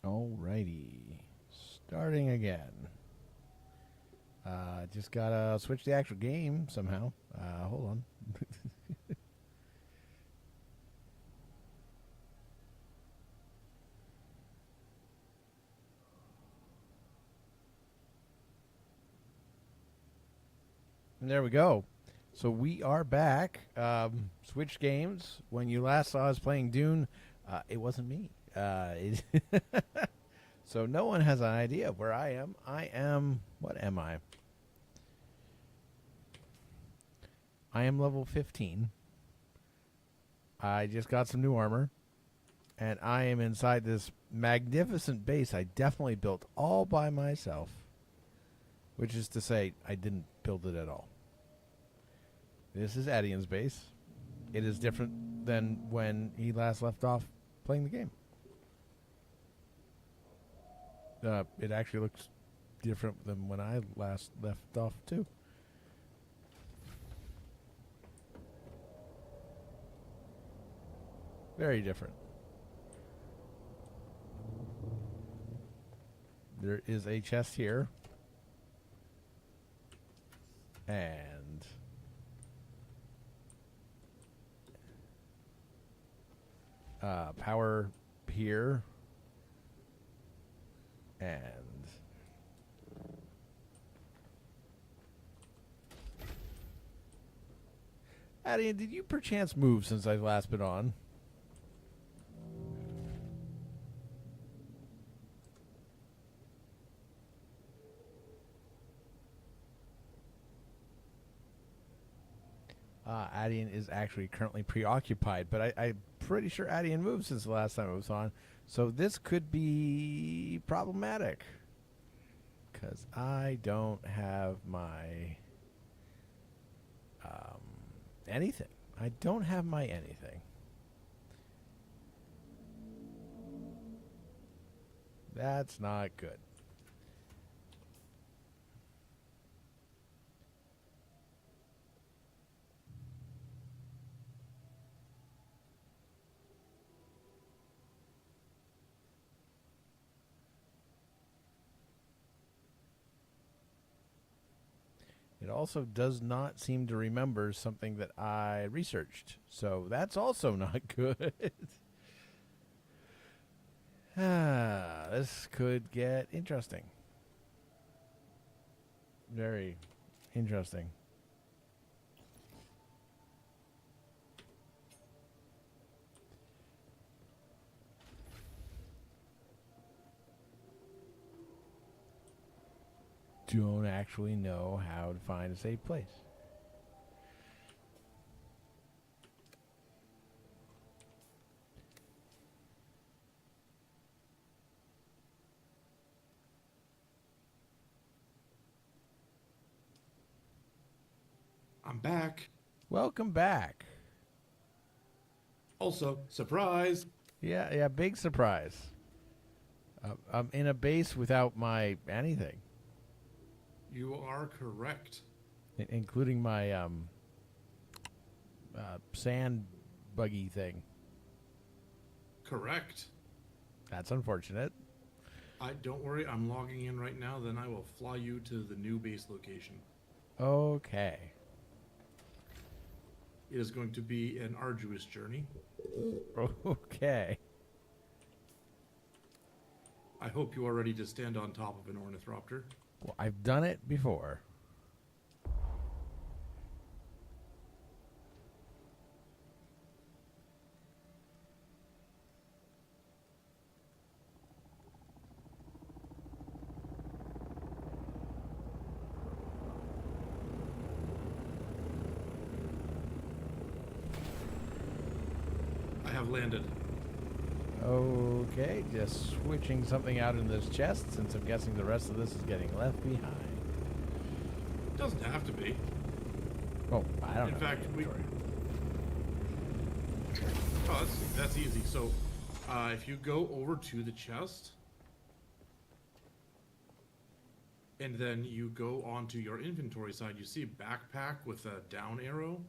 Alrighty. Starting again. Just gotta switch the actual game somehow. Hold on. And there we go. So we are back. Switch games. When you last saw us playing Dune, it wasn't me. So no one has an idea of where I am. I am. What am I? I am level 15. I just got some new armor. And I am inside this magnificent base I definitely built all by myself. Which is to say, I didn't build it at all. This is Adian's base. It is different than when he last left off playing the game. It actually looks different than when I last left off, too. Very different. There is a chest here. And power here. And Adian, did you perchance move since I've last been on? Adian is actually currently preoccupied, but I'm pretty sure Adian moved since the last time it was on. So this could be problematic. Because I don't have my anything. I don't have my anything. That's not good. It also does not seem to remember something that I researched. So that's also not good. This could get interesting. Very interesting. Don't actually know how to find a safe place. I'm back. Welcome back. Also, surprise. Yeah, big surprise. I'm in a base without my anything, You are correct. including my sand buggy thing. Correct. That's unfortunate. Don't worry, I'm logging in right now, then I will fly you to the new base location. Okay. It is going to be an arduous journey. Okay. I hope you are ready to stand on top of an ornithopter. Well, I've done it before. I have landed. Okay, just switching something out in this chest since I'm guessing the rest of this is getting left behind. Doesn't have to be. Oh, I don't know. In fact, Oh, that's easy. So, if you go over to the chest, and then you go onto your inventory side, you see backpack with a down arrow.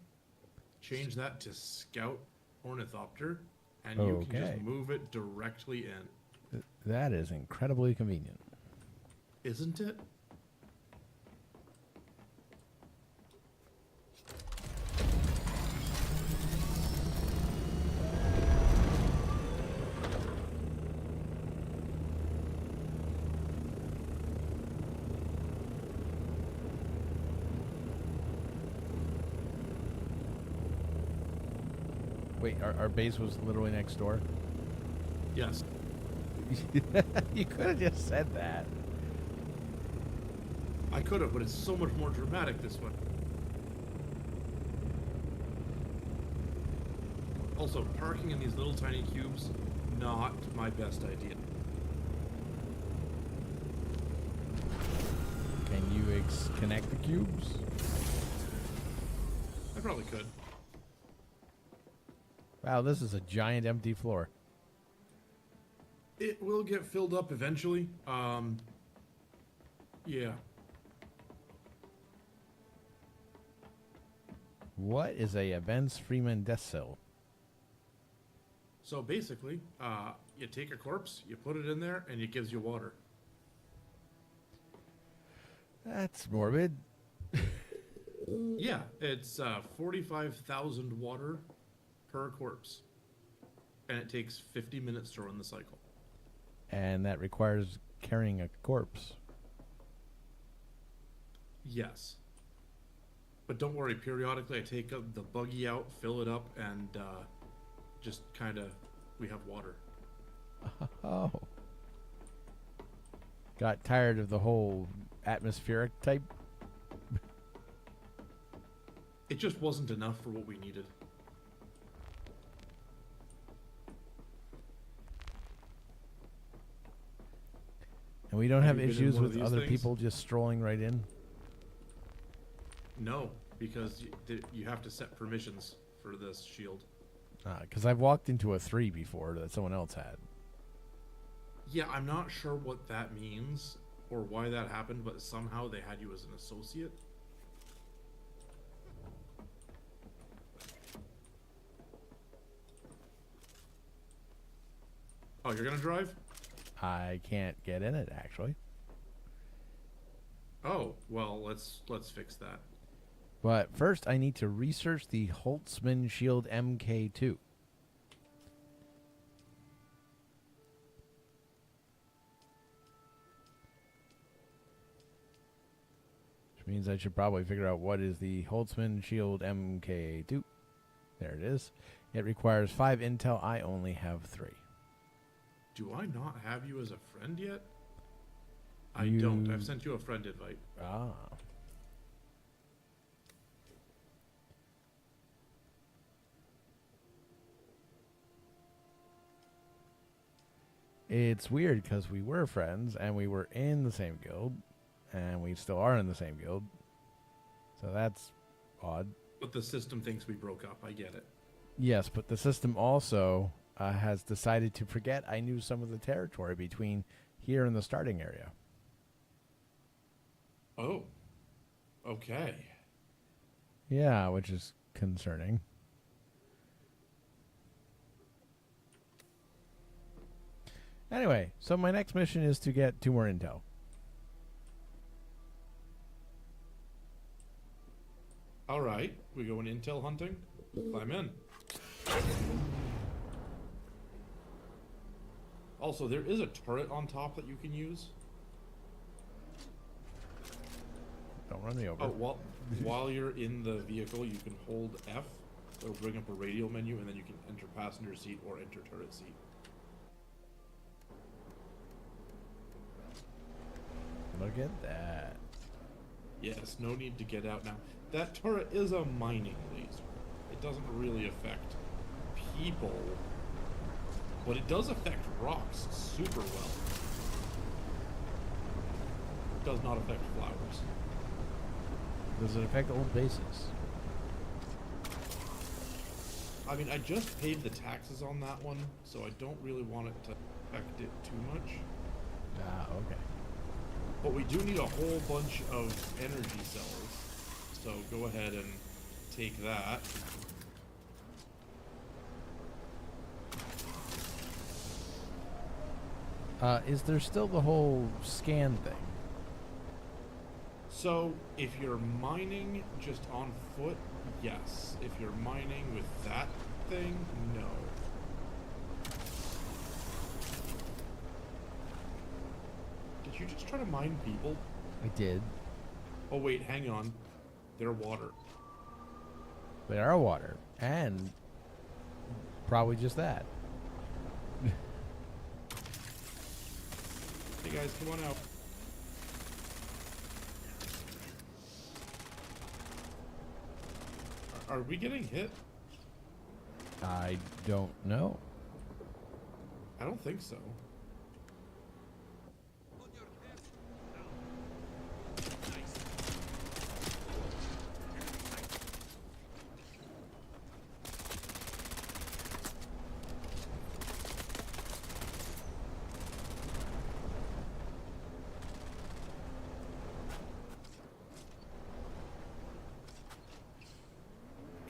Change that to scout ornithopter, and you can just move it directly in. That is incredibly convenient. Isn't it? Wait, our base was literally next door? Yes. You could have just said that. I could have, but it's so much more dramatic this way. Also, parking in these little tiny cubes, not my best idea. Can you connect the cubes? I probably could. Wow, this is a giant empty floor. It will get filled up eventually. Yeah. What is a Events Freeman death cell? So basically, you take a corpse, you put it in there, and it gives you water. That's morbid. Yeah, it's 45,000 water per corpse. And it takes 50 minutes to run the cycle. And that requires carrying a corpse. Yes. But don't worry, periodically I take the buggy out, fill it up, and just kind of, we have water. Oh. Got tired of the whole atmospheric type? It just wasn't enough for what we needed. And we don't have you been in issues one of with these other things? people just strolling right in? No, because you have to set permissions for this shield. Because I've walked into a 3 before that someone else had. Yeah, I'm not sure what that means or why that happened, but somehow they had you as an associate. Oh, you're gonna drive? I can't get in it, actually. Oh, well, let's fix that. But first, I need to research the Holtzman Shield MK2. Which means I should probably figure out what is the Holtzman Shield MK2. There it is. It requires 5 intel. I only have 3. Do I not have you as a friend yet? I don't. I've sent you a friend invite. Ah. It's weird because we were friends and we were in the same guild and we still are in the same guild. So that's odd. But the system thinks we broke up. I get it. Yes, but the system also has decided to forget I knew some of the territory between here and the starting area. Oh. Okay. Yeah, which is concerning. Anyway, so my next mission is to get 2 more intel. All right. We going intel hunting? Climb in. Also, there is a turret on top that you can use. Don't run me over. Oh, while you're in the vehicle, you can hold F. It'll bring up a radio menu, and then you can enter passenger seat or enter turret seat. Look at that. Yes, no need to get out now. That turret is a mining laser. It doesn't really affect people, but it does affect rocks super well. It does not affect flowers. Does it affect old bases? I mean, I just paid the taxes on that one, so I don't really want it to affect it too much. Ah, okay. But we do need a whole bunch of energy cells, so go ahead and take that. Is there still the whole scan thing? So, if you're mining just on foot, yes. If you're mining with that thing, no. Did you just try to mine people? I did. Oh wait, hang on. They're water. They are water. And probably just that. Hey guys, come on out. Are we getting hit? I don't know. I don't think so.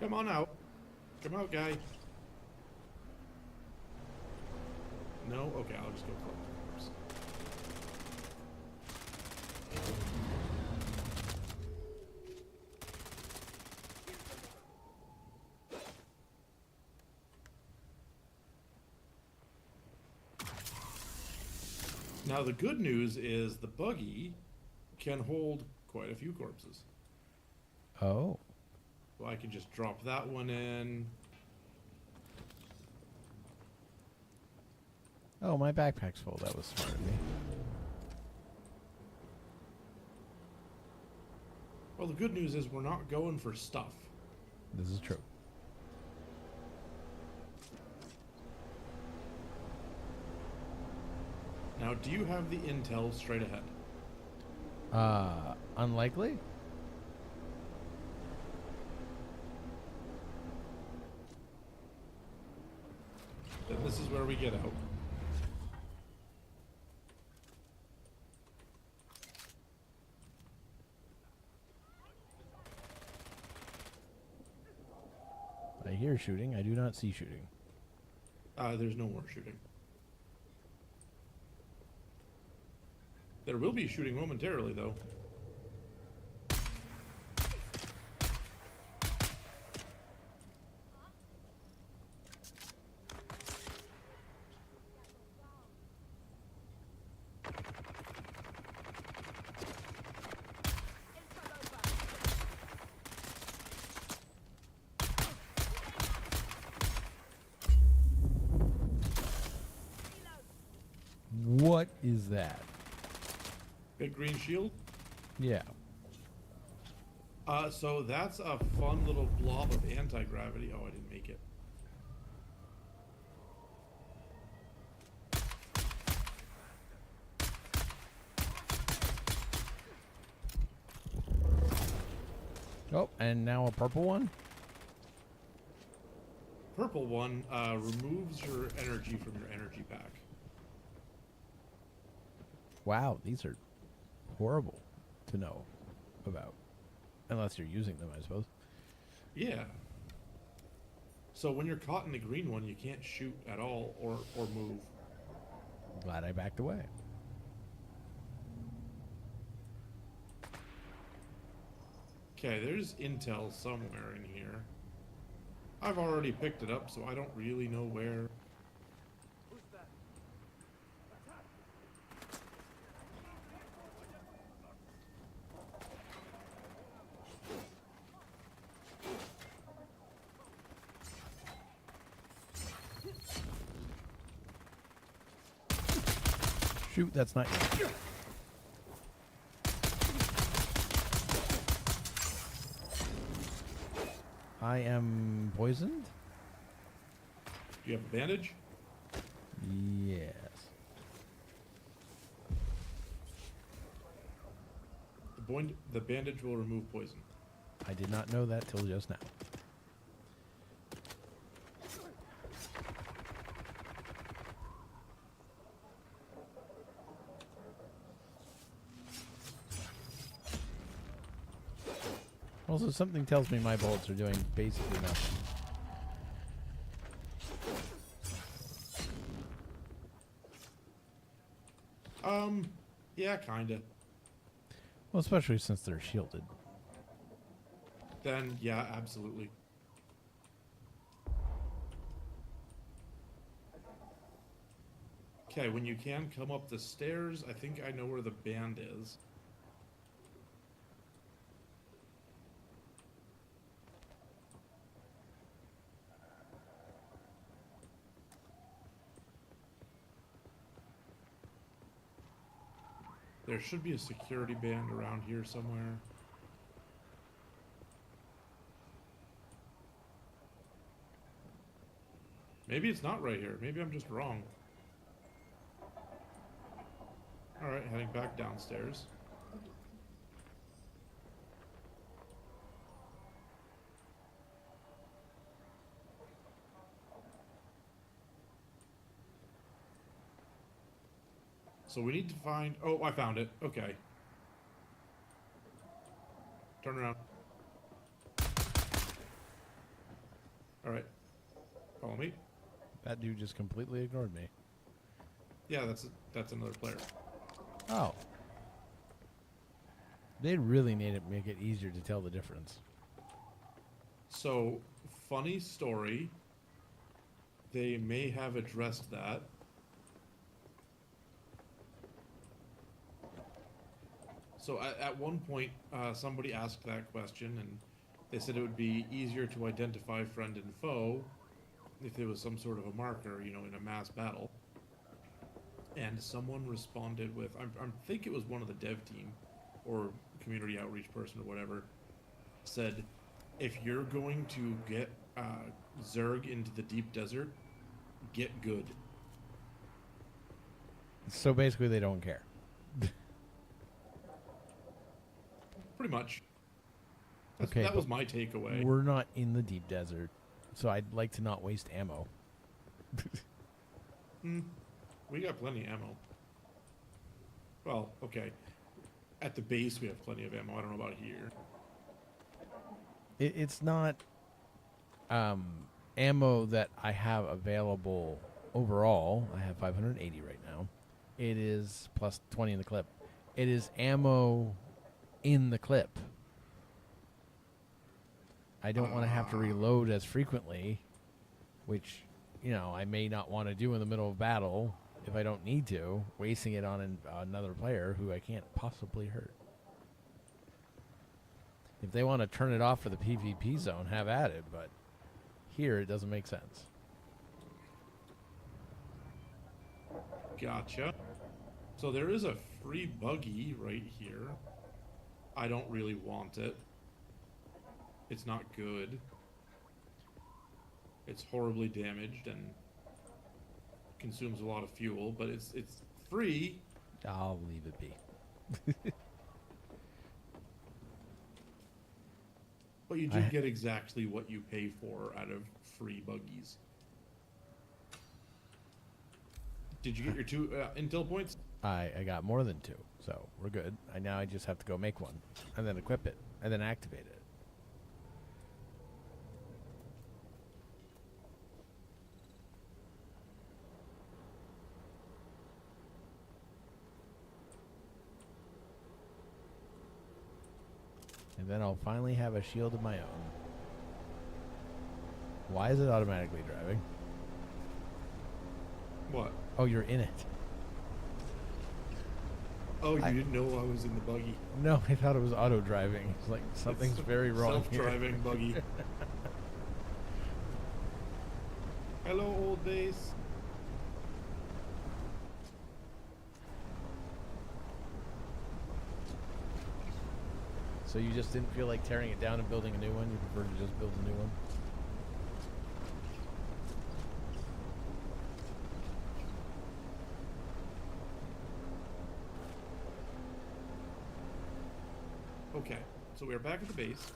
Come on out. Come out, guy. No? Okay, I'll just go collect the corpse. Now, the good news is the buggy can hold quite a few corpses. Oh. So I can just drop that one in. Oh, my backpack's full. That was smart of me. Well, the good news is we're not going for stuff. This is true. Now, do you have the intel straight ahead? Unlikely? Then this is where we get out. I hear shooting. I do not see shooting. There's no more shooting. There will be shooting momentarily, though. What is that? Big green shield? Yeah. So that's a fun little blob of anti-gravity. Oh, I didn't make it. Oh, and now a purple one? Purple one removes your energy from your energy pack. Wow, these are horrible to know about. Unless you're using them, I suppose. Yeah. So when you're caught in the green one, you can't shoot at all or move. Glad I backed away. Okay, there's intel somewhere in here. I've already picked it up, so I don't really know where. Shoot, that's not you. I am poisoned? Do you have a bandage? Yes. The bandage will remove poison. I did not know that till just now. Also, something tells me my bullets are doing basically nothing. Yeah, kinda. Well, especially since they're shielded. Then, yeah, absolutely. Okay, when you can come up the stairs, I think I know where the band is. There should be a security band around here somewhere. Maybe it's not right here. Maybe I'm just wrong. Alright, heading back downstairs. So we need to find... Oh, I found it. Okay. Turn around. Alright. Follow me. That dude just completely ignored me. Yeah, that's another player. Oh. They really need to make it easier to tell the difference. So, funny story. They may have addressed that. So at one point, somebody asked that question, and they said it would be easier to identify friend and foe if there was some sort of a marker, you know, in a mass battle. And someone responded with, I think it was one of the dev team, or community outreach person or whatever, said, if you're going to get Zerg into the deep desert, get good. So basically, they don't care. Pretty much. Okay, That was but my takeaway. We're not in the deep desert, so I'd like to not waste ammo. We got plenty of ammo. Well, okay. At the base, we have plenty of ammo. I don't know about here. It's not ammo that I have available overall. I have 580 right now. It is plus 20 in the clip. It is ammo in the clip. I don't want to have to reload as frequently, which, you know, I may not want to do in the middle of battle if I don't need to, wasting it on another player who I can't possibly hurt. If they want to turn it off for the PvP zone, have at it, but here it doesn't make sense. Gotcha. So there is a free buggy right here. I don't really want it. It's not good. It's horribly damaged and consumes a lot of fuel, but it's free. I'll leave it be. But you do get exactly what you pay for out of free buggies. Did you get your 2 intel points? I got more than 2, so we're good. Now I just have to go make one, and then equip it, and then activate it. And then I'll finally have a shield of my own. Why is it automatically driving? What? Oh, you're in it. Oh, you didn't know I was in the buggy. No, I thought it was auto driving. It's like something's very wrong here. Self-driving buggy. Hello, old base. So you just didn't feel like tearing it down and building a new one? You prefer to just build a new one? Okay, so we are back at the base.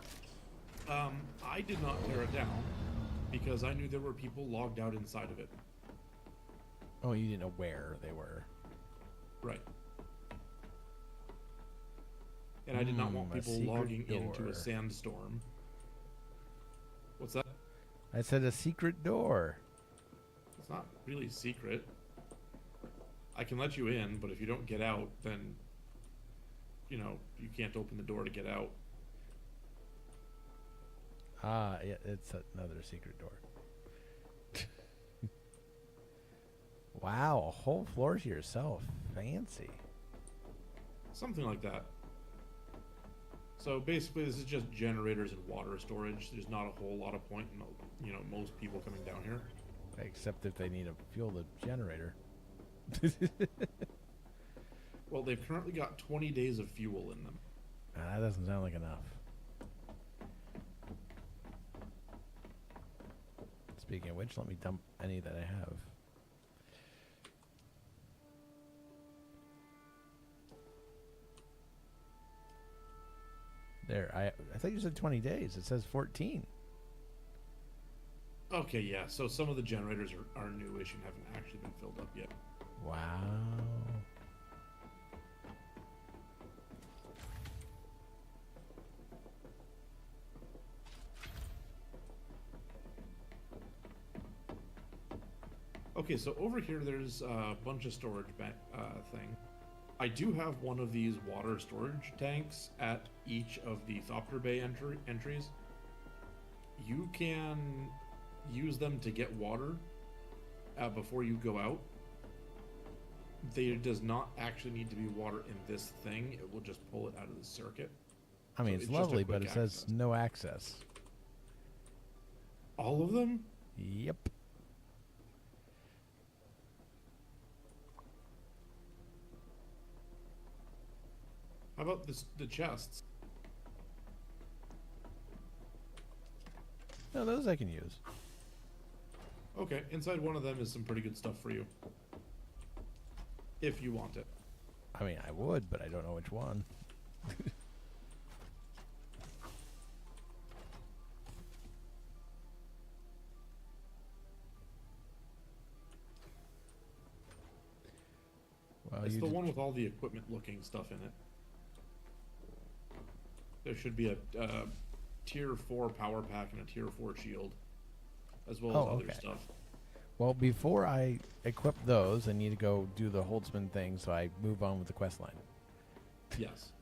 I did not tear it down because I knew there were people logged out inside of it. Oh, you didn't know where they were. Right. And I did not want people logging into a sandstorm. What's that? I said a secret door. It's not really secret. I can let you in, but if you don't get out, then you can't open the door to get out. Ah, yeah, it's another secret door. Wow, a whole floor to yourself. Fancy. Something like that. So basically, this is just generators and water storage. There's not a whole lot of point in most people coming down here. Except if they need to fuel the generator. Well, they've currently got 20 days of fuel in them. That doesn't sound like enough. Speaking of which, let me dump any that I have. There, I thought you said 20 days. It says 14. Okay, yeah. So some of the generators are newish and haven't actually been filled up yet. Wow. Okay, so over here there's a bunch of storage thing. I do have one of these water storage tanks at each of the Thopter Bay entries. You can use them to get water before you go out. There does not actually need to be water in this thing. It will just pull it out of the circuit. I mean, So it's just a lovely, but quick it says access. no access. All of them? Yep. How about the chests? No, those I can use. Okay, inside one of them is some pretty good stuff for you. If you want it. I mean, I would, but I don't know which one. Well, It's you the did- one with all the equipment looking stuff in it. There should be a tier 4 power pack and a tier 4 shield, as well as other okay. stuff. Well, before I equip those, I need to go do the Holtzman thing, so I move on with the quest line. Yes.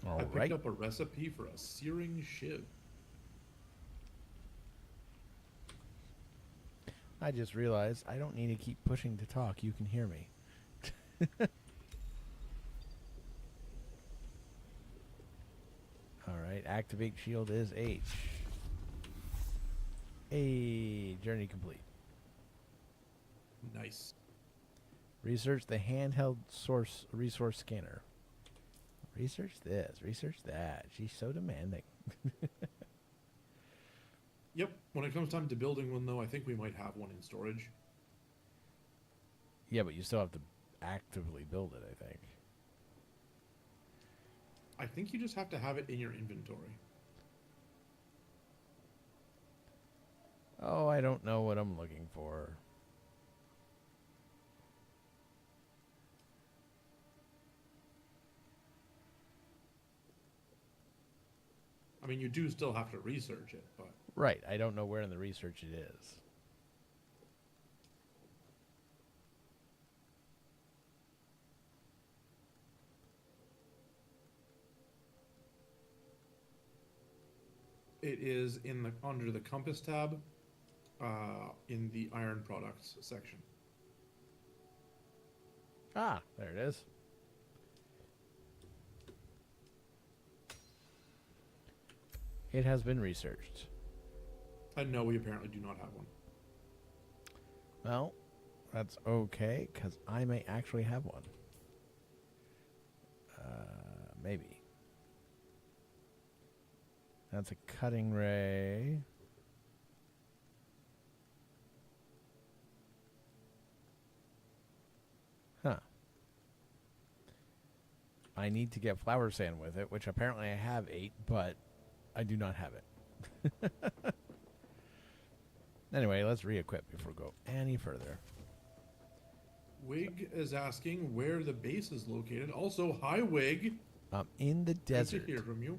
All I picked right. up a recipe for a searing shiv. I just realized I don't need to keep pushing to talk. You can hear me. All right. Activate shield is H. A journey complete. Nice. Research the handheld source resource scanner. Research this. Research that. She's so demanding. Yep. When it comes time to building one, though, I think we might have one in storage. Yeah, but you still have to actively build it, I think. I think you just have to have it in your inventory. Oh, I don't know what I'm looking for. I mean, you do still have to research it, but Right. I don't know where in the research it is. it is in the under the compass tab, in the iron products section. Ah, there it is. It has been researched. And no, we apparently do not have one. Well, that's okay, because I may actually have one. Maybe. That's a cutting ray. Huh. I need to get flower sand with it, which apparently I have 8, but I do not have it. Anyway, let's re-equip before we go any further. Wig is asking where the base is located. Also, hi Wig. In the desert. Good to hear from you.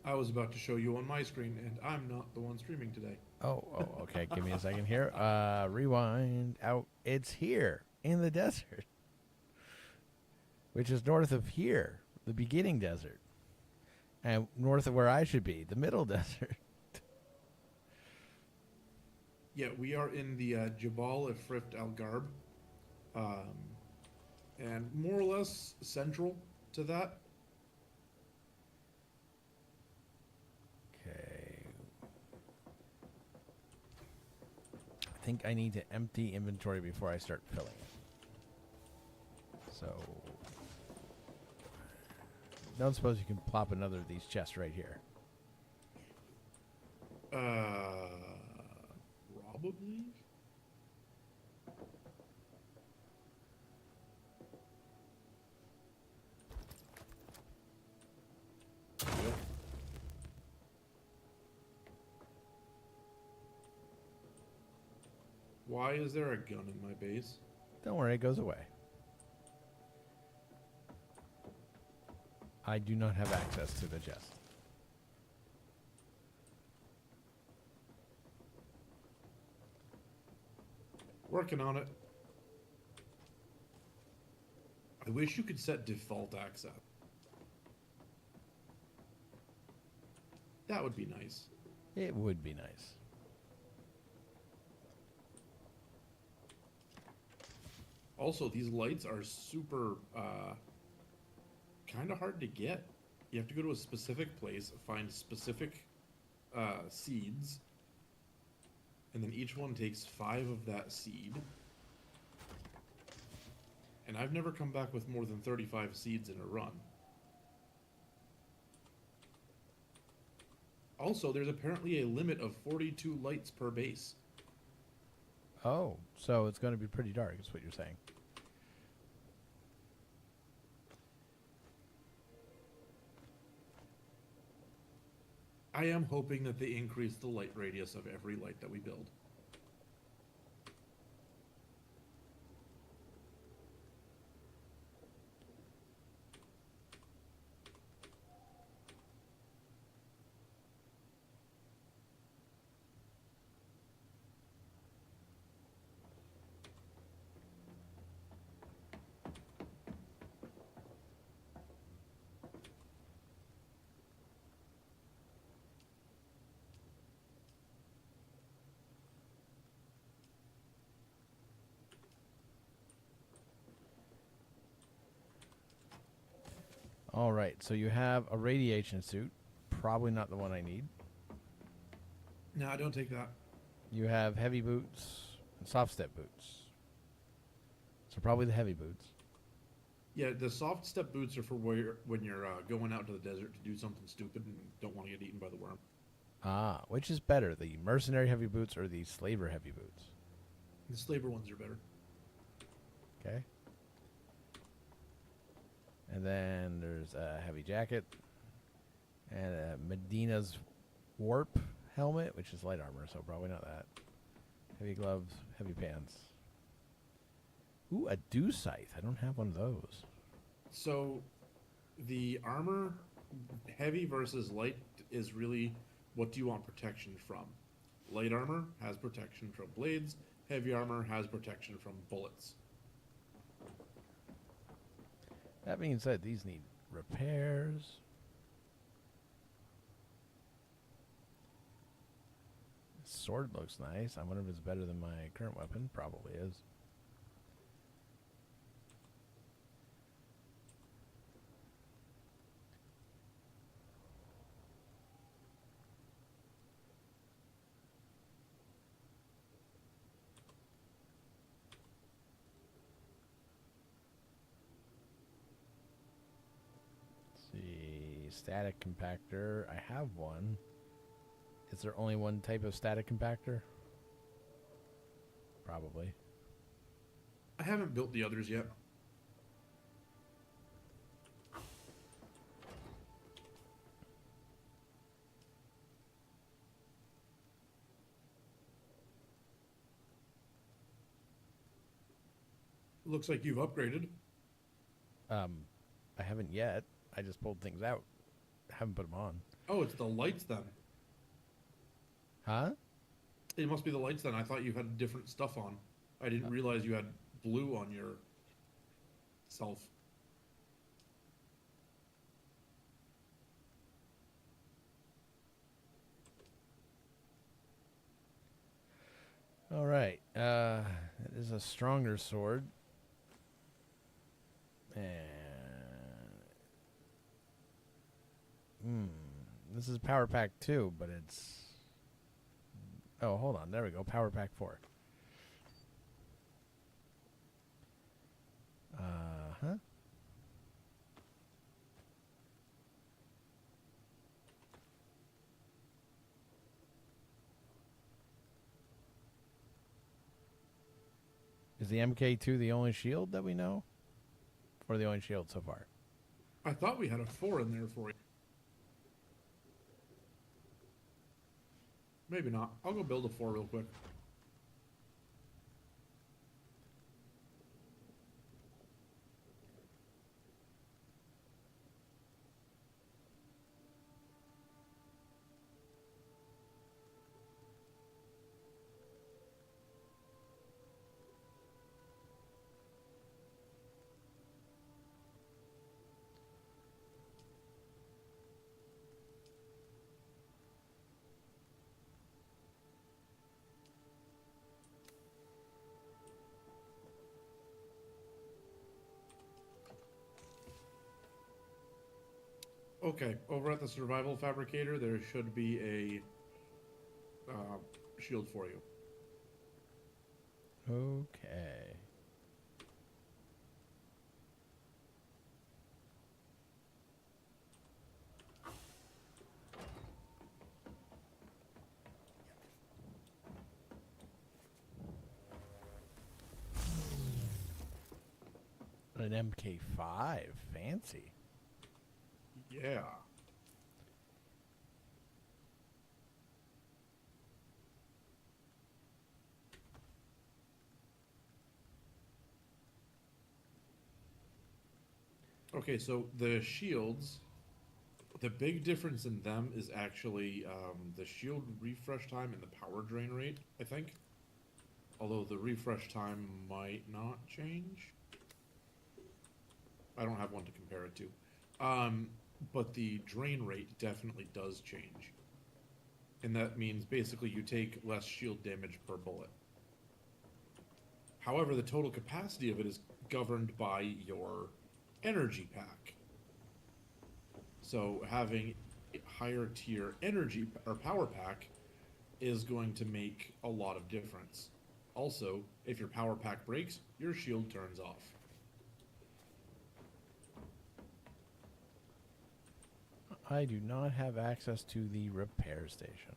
I was about to show you on my screen, and I'm not the one streaming today. Oh, okay. Give me a second here. Rewind out. It's here in the desert, which is north of here, the beginning desert, and north of where I should be, the middle desert. Yeah, we are in the Jabal Ifrift Al Garb, and more or less central to that. Okay. I think I need to empty inventory before I start filling it. So, don't suppose you can plop another of these chests right here. Probably. Yep. Why is there a gun in my base? Don't worry, it goes away. I do not have access to the chest. Working on it. I wish you could set default access. That would be nice. It would be nice. Also, these lights are super, kind of hard to get. You have to go to a specific place, find specific seeds, and then each one takes 5 of that seed. And I've never come back with more than 35 seeds in a run. Also, there's apparently a limit of 42 lights per base. Oh, so it's going to be pretty dark, is what you're saying. I am hoping that they increase the light radius of every light that we build. All right, so you have a radiation suit. Probably not the one I need. No, I don't take that. You have heavy boots and soft step boots. So probably the heavy boots. Yeah, the soft step boots are for when you're going out to the desert to do something stupid and don't want to get eaten by the worm. Ah, which is better, the mercenary heavy boots or the slaver heavy boots? The slaver ones are better. Okay. And then there's a heavy jacket and a Medina's warp helmet, which is light armor, so probably not that. Heavy gloves, heavy pants. Ooh, a dew scythe. I don't have one of those. So, the armor, heavy versus light, is really what do you want protection from. Light armor has protection from blades. Heavy armor has protection from bullets. That being said, these need repairs. Sword looks nice. I wonder if it's better than my current weapon. Probably is. Static compactor. I have one. Is there only one type of static compactor? Probably. I haven't built the others yet. Looks like you've upgraded. I haven't yet. I just pulled things out. Haven't put them on. Oh, it's the lights then. Huh? It must be the lights then. I thought you had different stuff on. I didn't Uh, realize you had blue on your self. All right. It is a stronger sword. And this is Power Pack 2, but it's oh, hold on. There we go. Power Pack 4. Huh? Is the MK2 the only shield that we know? Or the only shield so far? I thought we had a 4 in there for you. Maybe not. I'll go build a 4 real quick. Okay, over at the survival fabricator, there should be a shield for you. Okay. An MK5. Fancy. Yeah. Okay, so the shields, the big difference in them is actually the shield refresh time and the power drain rate, I think. Although the refresh time might not change. I don't have one to compare it to. But the drain rate definitely does change. And that means basically you take less shield damage per bullet. However, the total capacity of it is governed by your energy pack. So having a higher tier energy or power pack is going to make a lot of difference. Also, if your power pack breaks, your shield turns off. I do not have access to the repair station.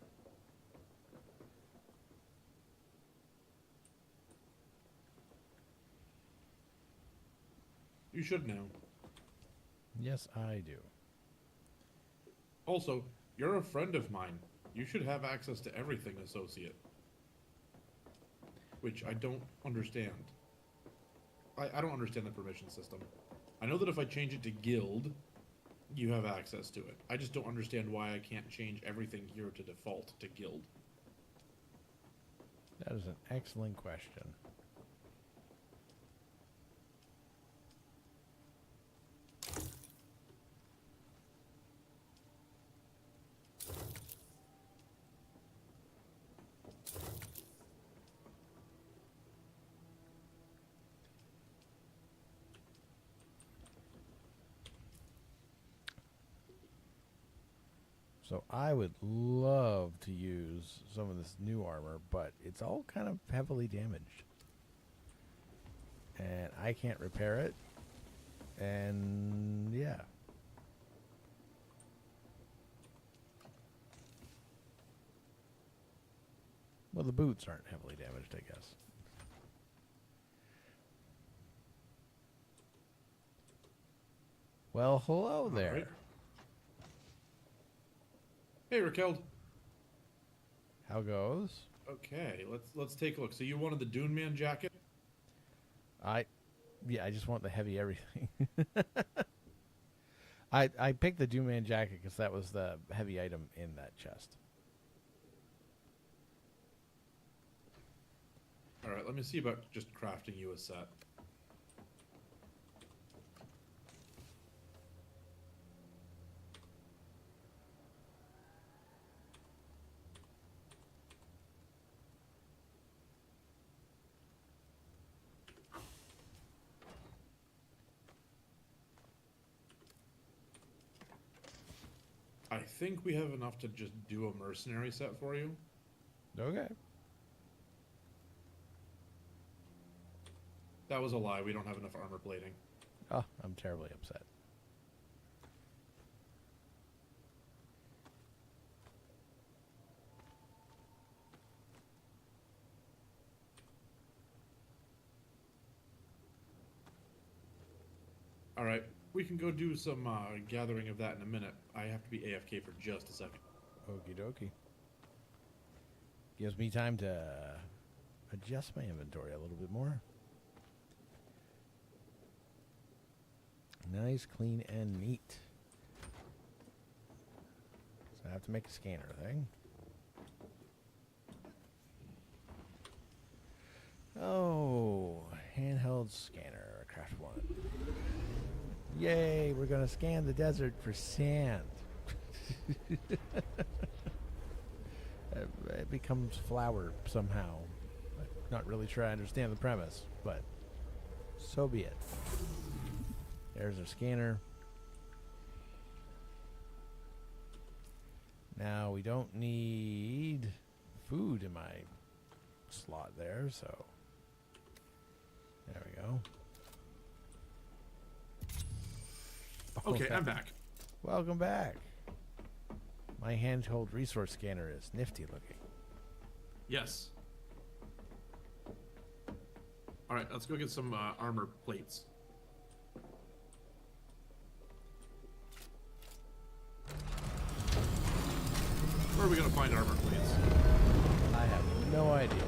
You should know. Yes, I do. Also, you're a friend of mine. You should have access to everything, associate. Which I don't understand. I don't understand the permission system. I know that if I change it to guild, you have access to it. I just don't understand why I can't change everything here to default to guild. That is an excellent question. So I would love to use some of this new armor, but it's all kind of heavily damaged. And I can't repair it. And yeah. Well, the boots aren't heavily damaged, I guess. Well, hello there. Right. Hey, Raquel. How goes? Okay, let's take a look. So you wanted the Dune Man jacket? I Yeah, I just want the heavy everything. I picked the Doom Man jacket because that was the heavy item in that chest. All right, let me see about just crafting you a set. I think we have enough to just do a mercenary set for you. Okay. That was a lie. We don't have enough armor plating. Oh, I'm terribly upset. All right, we can go do some gathering of that in a minute. I have to be AFK for just a second. Okie dokie. Gives me time to adjust my inventory a little bit more. Nice, clean, and neat. So I have to make a scanner thing. Oh, handheld scanner, craft one. Yay, we're going to scan the desert for sand. It becomes flour somehow. I'm not really sure I understand the premise, but so be it. There's our scanner. Now we don't need food in my slot there, so there we go. Okay, I'm back. Welcome back. My handheld resource scanner is nifty looking. Yes. All right, let's go get some armor plates. Where are we gonna find armor plates? I have no idea.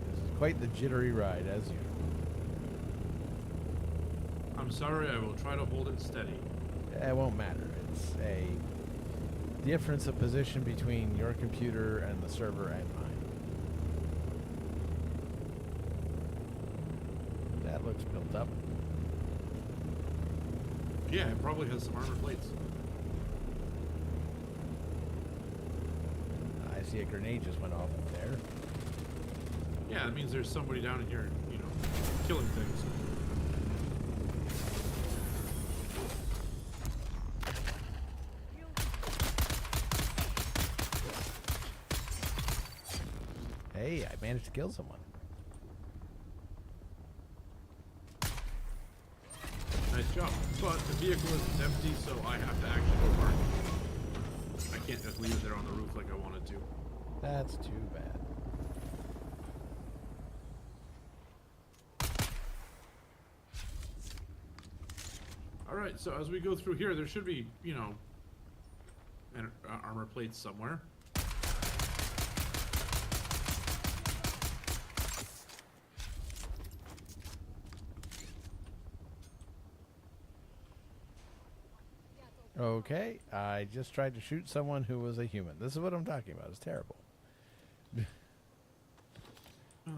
This is quite the jittery ride, as usual. I'm sorry, I will try to hold it steady. It won't matter. It's a difference of position between your computer and the server and mine. That looks built up. Yeah, it probably has some armor plates. I see a grenade just went off there. Yeah, that means there's somebody down in here, you know, killing things. Hey, I managed to kill someone. Nice job. But the vehicle is empty, so I have to actually go park it. I can't just leave it there on the roof like I wanted to. That's too bad. Alright, so as we go through here, there should be, you know, armor plates somewhere. Okay, I just tried to shoot someone who was a human. This is what I'm talking about. It's terrible. Well,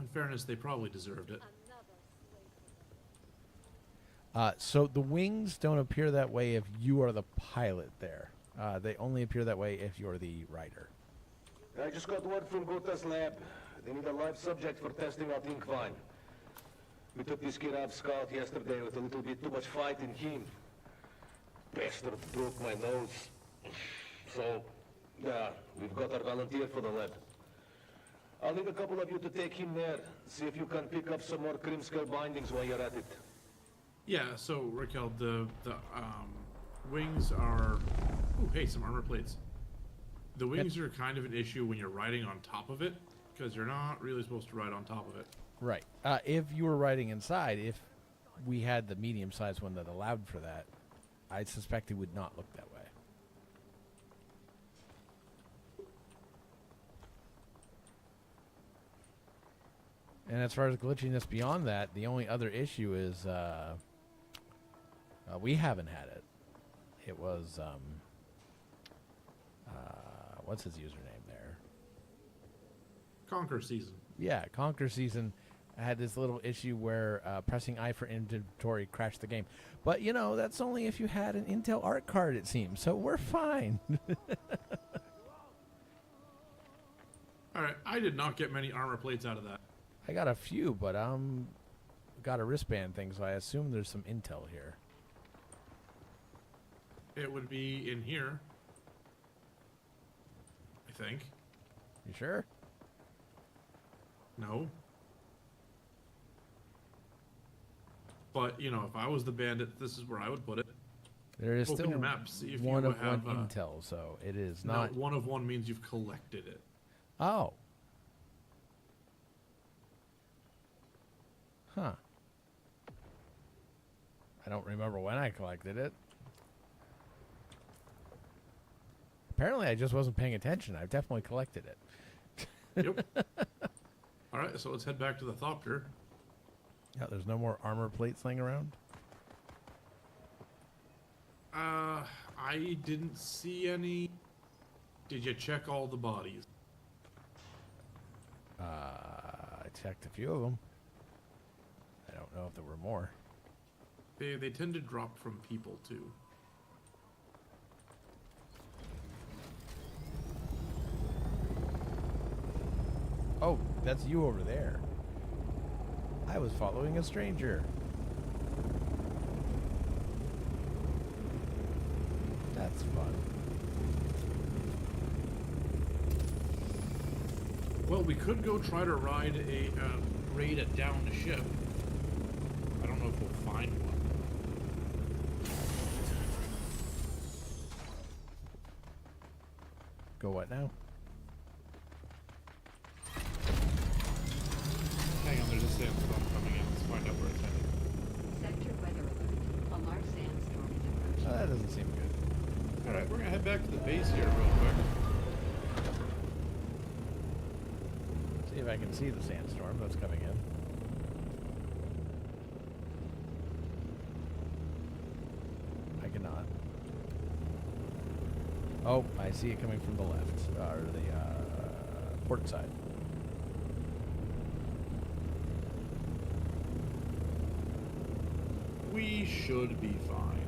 in fairness, they probably deserved it. So the wings don't appear that way if you are the pilot there. They only appear that way if you're the rider. I just got word from Gota's lab. They need a live subject for testing out Inkvine. We took this kid out scout yesterday with a little bit too much fight in him. Bastard broke my nose. So, yeah, we've got our volunteer for the lab. I'll need a couple of you to take him there. See if you can pick up some more Krimskel bindings while you're at it. Yeah, so Raquel, the wings are... Ooh, hey, some armor plates. The wings are kind of an issue when you're riding on top of it, because you're not really supposed to ride on top of it. Right. If you were riding inside, if we had the medium-sized one that allowed for that, I suspect it would not look that way. And as far as glitchiness beyond that, the only other issue is we haven't had it. It was what's his username there? Conquer season. Yeah, Conquer Season had this little issue where pressing I for inventory crashed the game. But, you know, that's only if you had an Intel Arc card, it seems. So we're fine. All right, I did not get many armor plates out of that. I got a few, but got a wristband thing, so I assume there's some intel here. It would be in here, I think. You sure? No. But, you know, if I was the bandit, this is where I would put it. There is Open still your map, see if one you of have, one intel, so it is no, not. one of one means you've collected it. Oh. Huh. I don't remember when I collected it. Apparently, I just wasn't paying attention. I've definitely collected it. Yep. All right, so let's head back to the Thopter. Yeah, there's no more armor plates laying around. I didn't see any. Did you check all the bodies? I checked a few of them. I don't know if there were more. They tend to drop from people too. Oh, that's you over there. I was following a stranger. That's fun. Well, we could go try to ride a raid a downed ship. I don't know if we'll find one. Go what now? Hang on, there's a sandstorm coming in. Let's find out where it's headed. Sector weather alert. A large sandstorm is approaching. Oh, that doesn't seem good. All right, we're gonna head back to the base here real quick. See if I can see the sandstorm that's coming in. I cannot. Oh, I see it coming from the left, or the port side. We should be fine.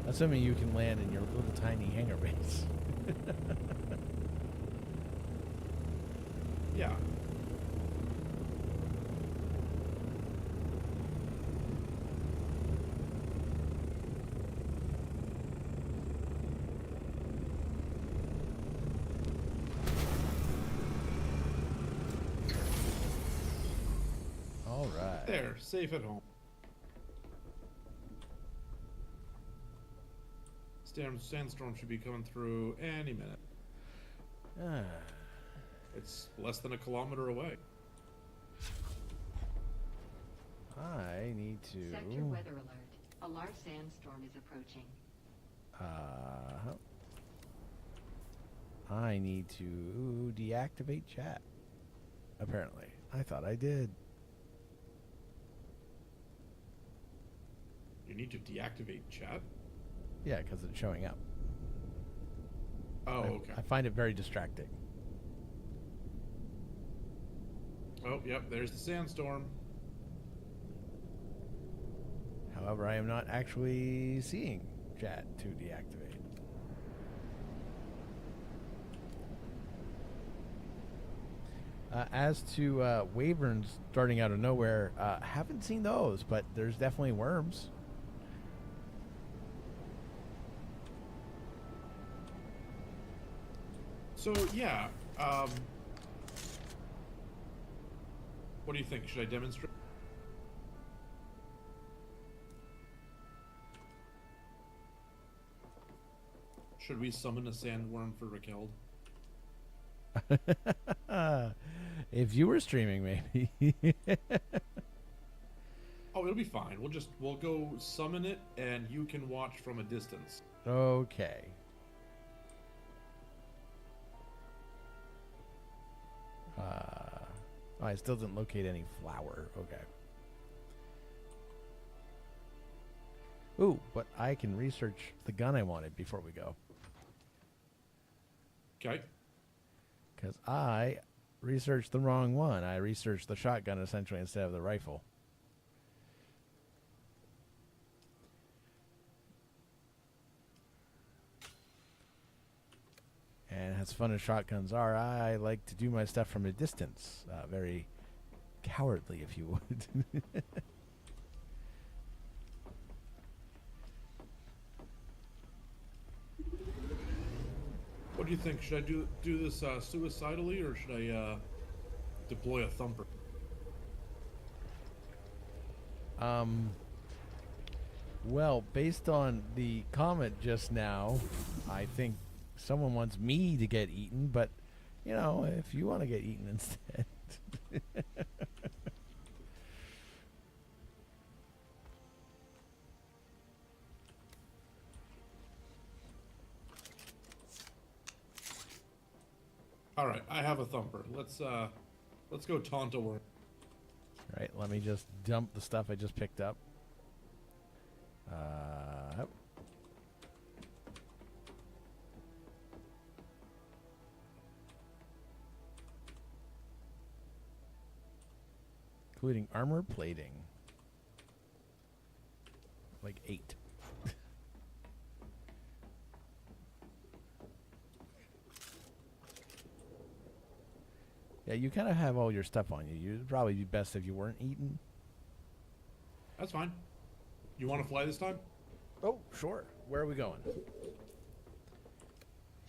Assuming you can land in your little tiny hangar base. Yeah. All right. There, safe at home. Sandstorm should be coming through any minute. Ah. It's less than a kilometer away. I need to. Sector weather alert. A large sandstorm is approaching. I need to deactivate chat. Apparently. I thought I did. You need to deactivate chat? Yeah, because it's showing up. Oh, I- okay. I find it very distracting. Oh, yep, there's the sandstorm. However, I am not actually seeing chat to deactivate. As to wyverns starting out of nowhere, haven't seen those, but there's definitely worms. So, yeah, what do you think? Should I demonstrate? Should we summon a sandworm for Raquel? If you were streaming, maybe. Oh, it'll be fine. We'll go summon it, and you can watch from a distance. Okay. I still didn't locate any flour. Okay. Ooh, but I can research the gun I wanted before we go. Okay. Because I researched the wrong one. I researched the shotgun essentially instead of the rifle. And as fun as shotguns are, I like to do my stuff from a distance. Very cowardly, if you would. What do you think? Should I do this suicidally, or should I deploy a thumper? Well, based on the comment just now, I think someone wants me to get eaten, but, you know, if you want to get eaten instead. All right, I have a thumper. Let's go taunt a worm. Right, let me just dump the stuff I just picked up. Yep. Including armor plating. Like 8. Yeah, you kind of have all your stuff on you. It'd probably be best if you weren't eating. That's fine. You want to fly this time? Oh, sure. Where are we going?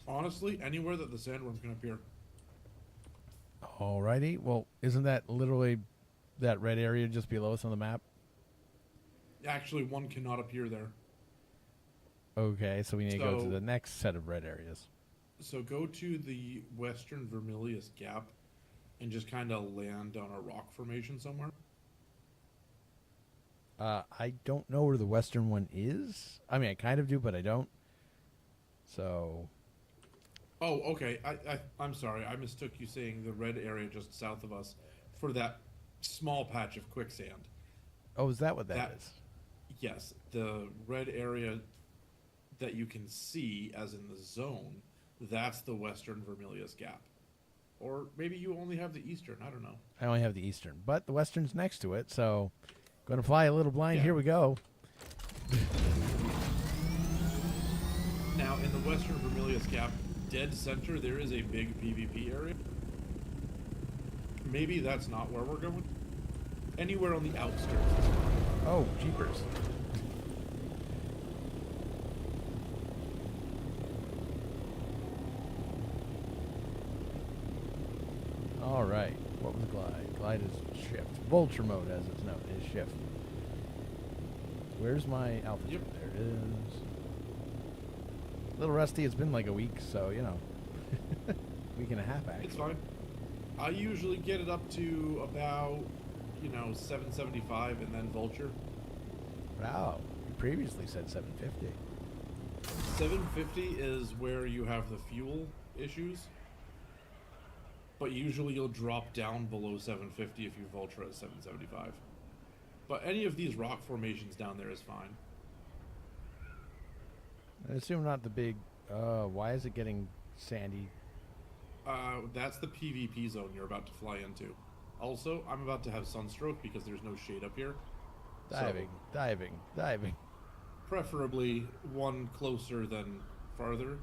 Honestly, anywhere that the sandworm can appear. Alrighty. Well, isn't that literally that red area just below us on the map? Actually, one cannot appear there. Okay, so we need to go to So- the next set of red areas. So go to the western Vermilius Gap and just kind of land on a rock formation somewhere. I don't know where the western one is. I mean, I kind of do, but I don't. So, Oh, okay. I'm sorry. I mistook you saying the red area just south of us for that small patch of quicksand. oh, is that what that That- is? Yes, the red area that you can see, as in the zone, that's the western Vermilius Gap. Or maybe you only have the eastern. I don't know. I only have the eastern, but the western's next to it, so going to fly a little blind. Yeah. Here we go. Now, in the western Vermilius Gap, dead center, there is a big PvP area. Maybe that's not where we're going. Anywhere on the outskirts is fine. Oh, jeepers. All right. What was glide? Glide is shift. Vulture mode, as it's known, is shift. Where's my altitude? Yep. There it is. A little rusty. It's been like a week, so, you know. Week and a half, actually. It's fine. I usually get it up to about, 775 and then Vulture. Wow. You previously said 750. 750 is where you have the fuel issues. But usually you'll drop down below 750 if you Vulture at 775. But any of these rock formations down there is fine. I assume not the big... why is it getting sandy? That's the PvP zone you're about to fly into. Also, I'm about to have sunstroke because there's no shade up here. Diving, diving, diving. Preferably one closer than farther.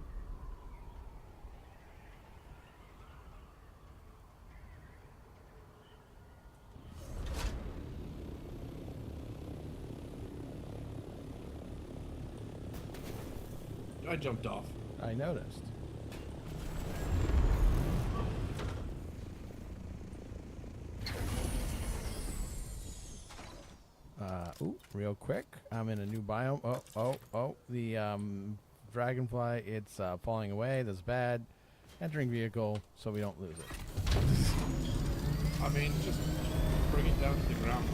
I jumped off. I noticed. Ooh, real quick. I'm in a new biome. Oh. The dragonfly, it's falling away. That's bad. Entering vehicle so we don't lose it. I mean, just bring it down to the ground.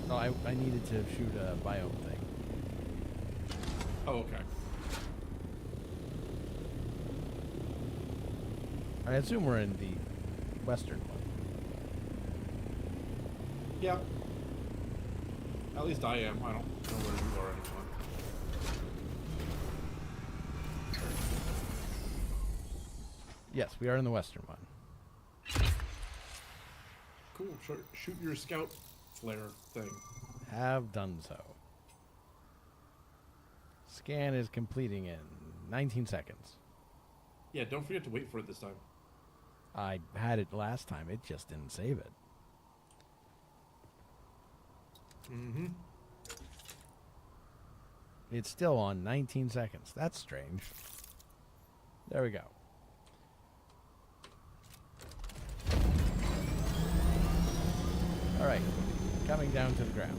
Oh, I needed to shoot a biome thing. Oh, okay. I assume we're in the western one. Yeah. At least I am. I don't know where you are anymore. Yes, we are in the western one. Cool. Shoot your scout flare thing. Have done so. Scan is completing in 19 seconds. Yeah, don't forget to wait for it this time. I had it last time. It just didn't save it. Mm-hmm. It's still on 19 seconds. That's strange. There we go. All right. Coming down to the ground.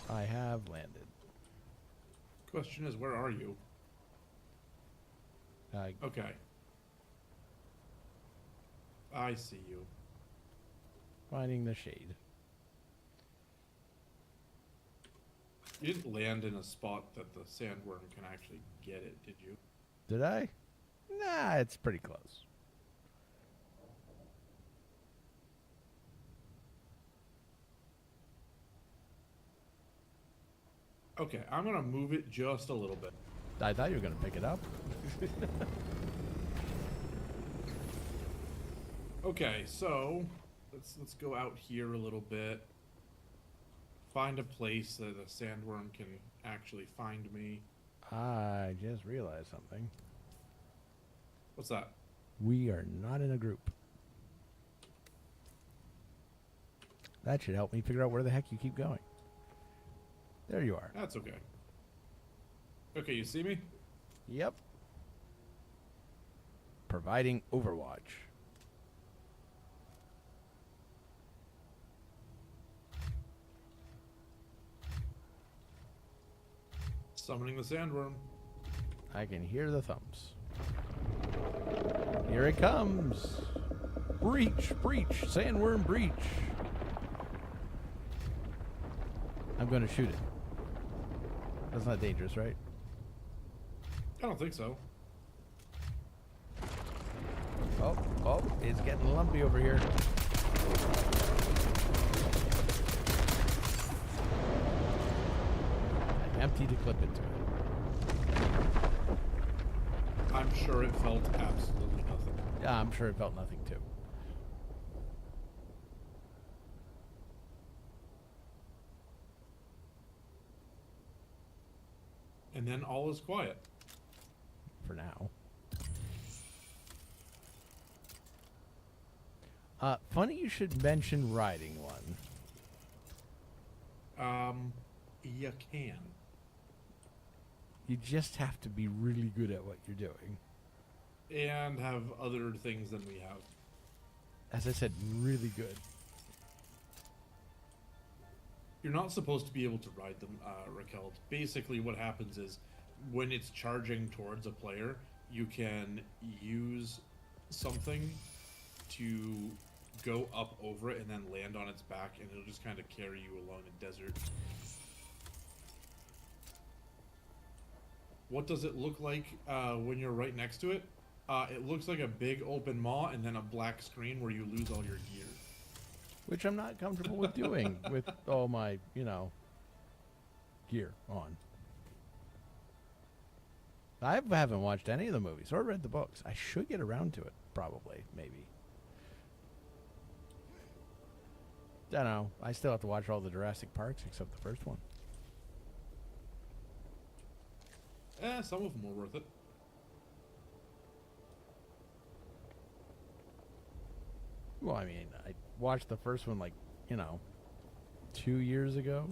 I have landed. Question is, where are you? Okay. I see you. Finding the shade. You didn't land in a spot that the sandworm can actually get it, did you? Did I? Nah, it's pretty close. Okay, I'm gonna move it just a little bit. I thought you were going to pick it up. Okay, so let's go out here a little bit. Find a place that a sandworm can actually find me. I just realized something. What's that? We are not in a group. That should help me figure out where the heck you keep going. There you are. That's okay. Okay, you see me? Yep. Providing Overwatch. Summoning the sandworm. I can hear the thumps. Here it comes. Breach, breach, sandworm breach. I'm going to shoot it. That's not dangerous, right? I don't think so. Oh, it's getting lumpy over here. I emptied a clip into it. I'm sure it felt absolutely nothing. Yeah, I'm sure it felt nothing too. And then all is quiet. For now. Funny you should mention riding one. You can. You just have to be really good at what you're doing. And have other things than we have. As I said, really good. You're not supposed to be able to ride them, Raquel. Basically, what happens is when it's charging towards a player, you can use something to go up over it and then land on its back, and it'll just kind of carry you along a desert. What does it look like when you're right next to it? It looks like a big open maw and then a black screen where you lose all your gear. Which I'm not comfortable with doing with all my, gear on. I haven't watched any of the movies or read the books. I should get around to it, probably, maybe. Don't know. I still have to watch all the Jurassic Parks except the first one. Some of them were worth it. Well, I mean, I watched the first one 2 years ago.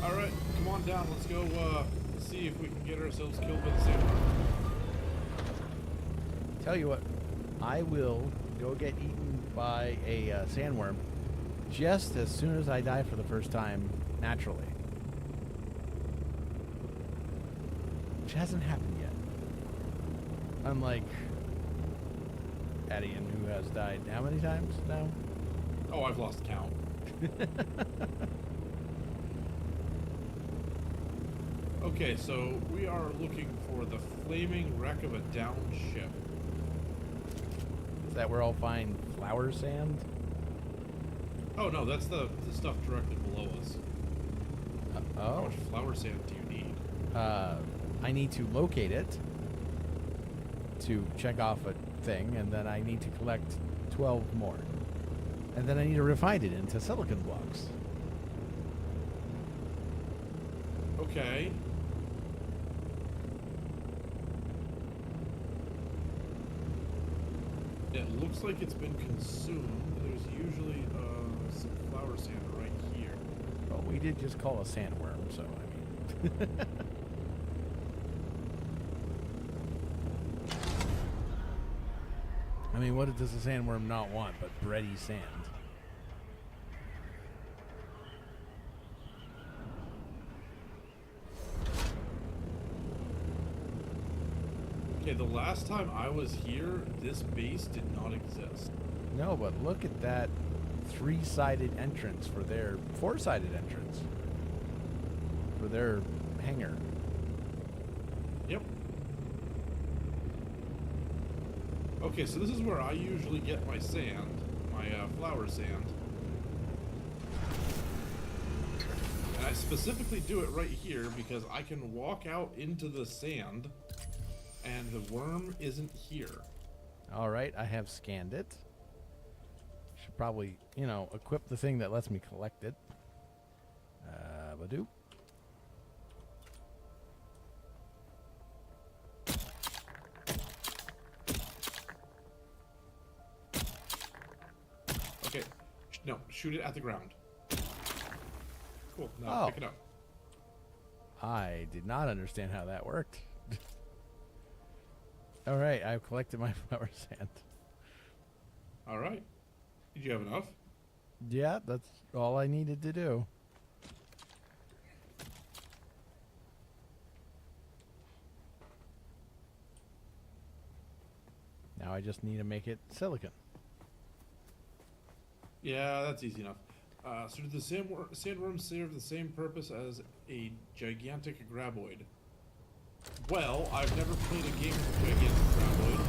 Alright, come on down. Let's go see if we can get ourselves killed by the sandworm. Tell you what, I will go get eaten by a sandworm just as soon as I die for the first time naturally. Which hasn't happened yet. Unlike Adian, who has died how many times now? Oh, I've lost count. Okay, so we are looking for the flaming wreck of a downed ship. Is that where I'll find flower sand? Oh no, that's the stuff directly below us. How Oh. much flower sand do you need? I need to locate it to check off a thing, and then I need to collect 12 more. And then I need to refine it into silicon blocks. Okay. It looks like it's been consumed. There's usually some flower sand right here. Well, we did just call a sandworm, so I mean. I mean, what does a sandworm not want but bready sand? Okay, the last time I was here, this base did not exist. No, but look at that three-sided entrance for their four-sided entrance for their hangar. Yep. Okay, so this is where I usually get my sand, my flower sand. And I specifically do it right here because I can walk out into the sand and the worm isn't here. All right, I have scanned it. Should probably, you know, equip the thing that lets me collect it. Badoop. Okay, no, shoot it at the ground. Cool, now Oh. pick it up. I did not understand how that worked. All right, I've collected my flower sand. All right. Did you have enough? Yeah, that's all I needed to do. Now I just need to make it silicon. Yeah, that's easy enough. So did the sandworm serve the same purpose as a gigantic graboid? Well, I've never played a game with a gigantic graboid,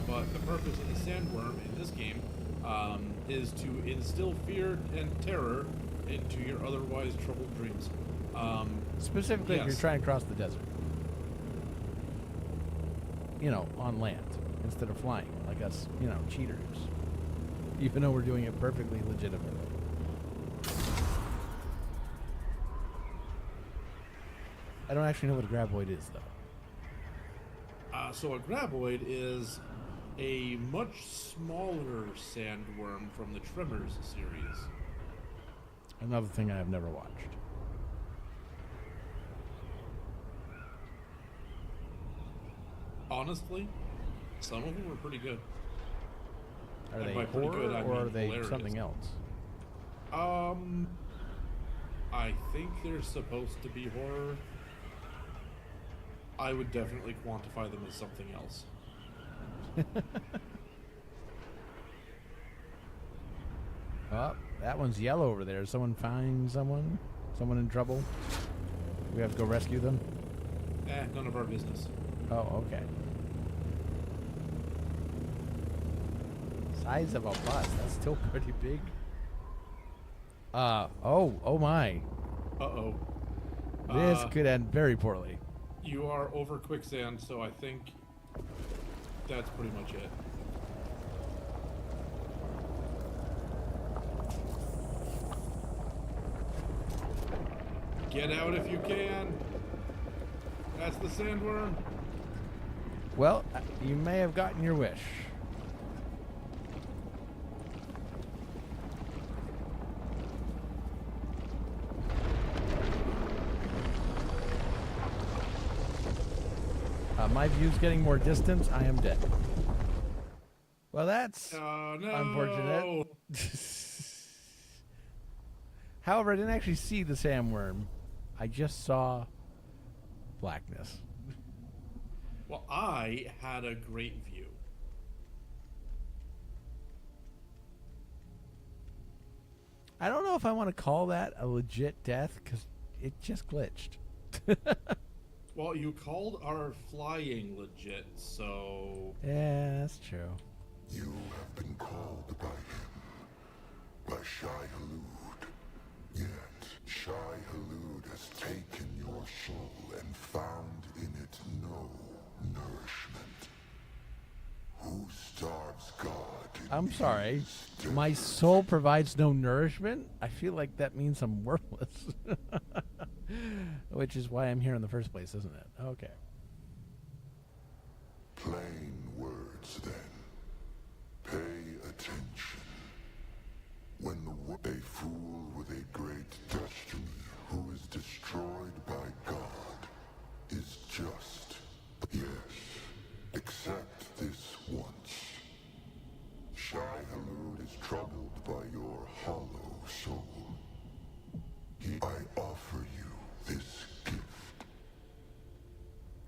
but the purpose of the sandworm in this game is to instill fear and terror into your otherwise troubled dreams. Specifically, if you're Yes. trying to cross the desert. You know, on land instead of flying, like us, you know, cheaters. Even though we're doing it perfectly legitimately. I don't actually know what a graboid is, though. So a graboid is a much smaller sandworm from the Tremors series. Another thing I have never watched. Honestly, some of them were pretty good. Are And they by pretty horror good, I or are mean they hilarious. something else? I think they're supposed to be horror. I would definitely quantify them as something else. Oh, that one's yellow over there. Someone find someone? Someone in trouble? We have to go rescue them? None of our business. Oh, okay. Size of a bus. That's still pretty big. Oh my. Uh-oh. This could end very poorly. You are over quicksand, so I think that's pretty much it. Get out if you can. That's the sandworm. Well, you may have gotten your wish. My view's getting more distance. I am dead. Well, that's No. unfortunate. However, I didn't actually see the sandworm. I just saw blackness. Well, I had a great view. I don't know if I want to call that a legit death because it just glitched. Well, you called our flying legit, so Yeah, that's true. You have been called by him, by Shai Halud. Yet, Shai Halud has taken your soul and found in it no nourishment. Who starves God in I'm sorry. his My desert? soul provides no nourishment? I feel like that means I'm worthless. Which is why I'm here in the first place, isn't it? Okay. Plain words, then. Pay attention. When a fool with a great destiny who is destroyed by God is just. Yes, accept this once. Shai Halud is troubled by your hollow soul. I offer you this gift.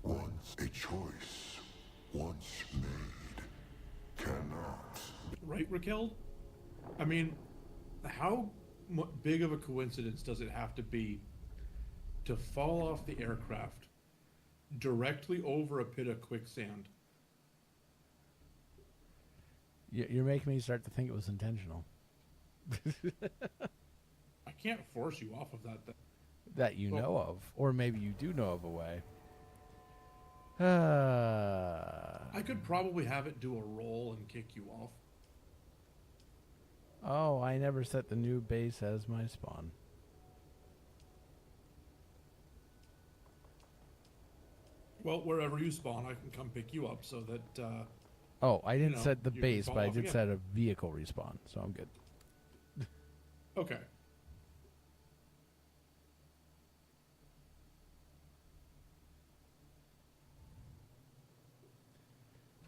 Once a choice, once made, cannot. right, Raquel? I mean, how big of a coincidence does it have to be to fall off the aircraft directly over a pit of quicksand? You're making me start to think it was intentional. I can't force you off of that thing. That you Well- know of. Or maybe you do know of a way. I could probably have it do a roll and kick you off. Oh, I never set the new base as my spawn. Well, wherever you spawn, I can come pick you up so that, Oh, I didn't know, set the you can base, fall but I off did again. set a vehicle respawn, so I'm good. okay.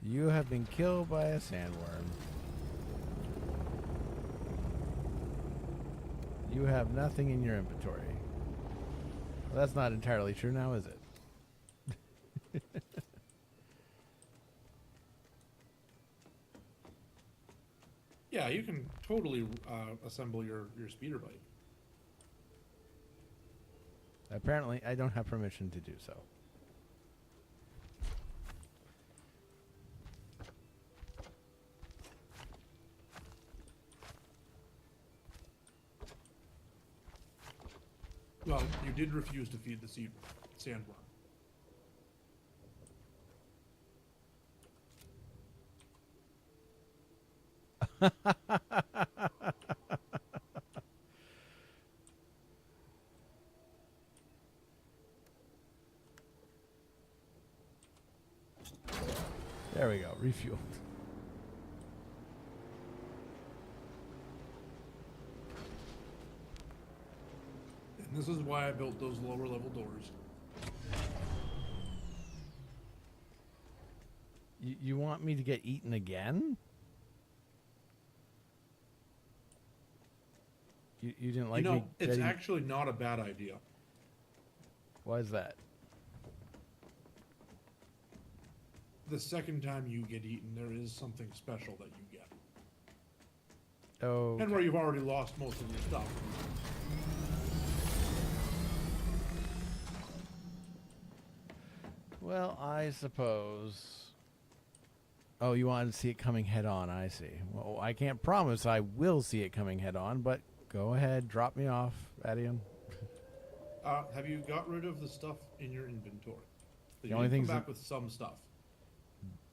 You have been killed by a sandworm. You have nothing in your inventory. Well, that's not entirely true now, is it? Yeah, you can totally assemble your speeder bike. Apparently, I don't have permission to do so. Well, you did refuse to feed the sandworm. There we go, refueled. And this is why I built those lower level doors. You want me to get eaten again? You didn't like you know, me it's getting... actually not a bad idea. Why is that? The second time you get eaten, there is something special that you get. Oh, And where you've already lost most of your stuff. well, I suppose... Oh, you wanted to see it coming head on, I see. Well, I can't promise I will see it coming head on, but go ahead, drop me off, Adian. Have you got rid of the stuff in your inventory? The You only did come things back that- with some stuff.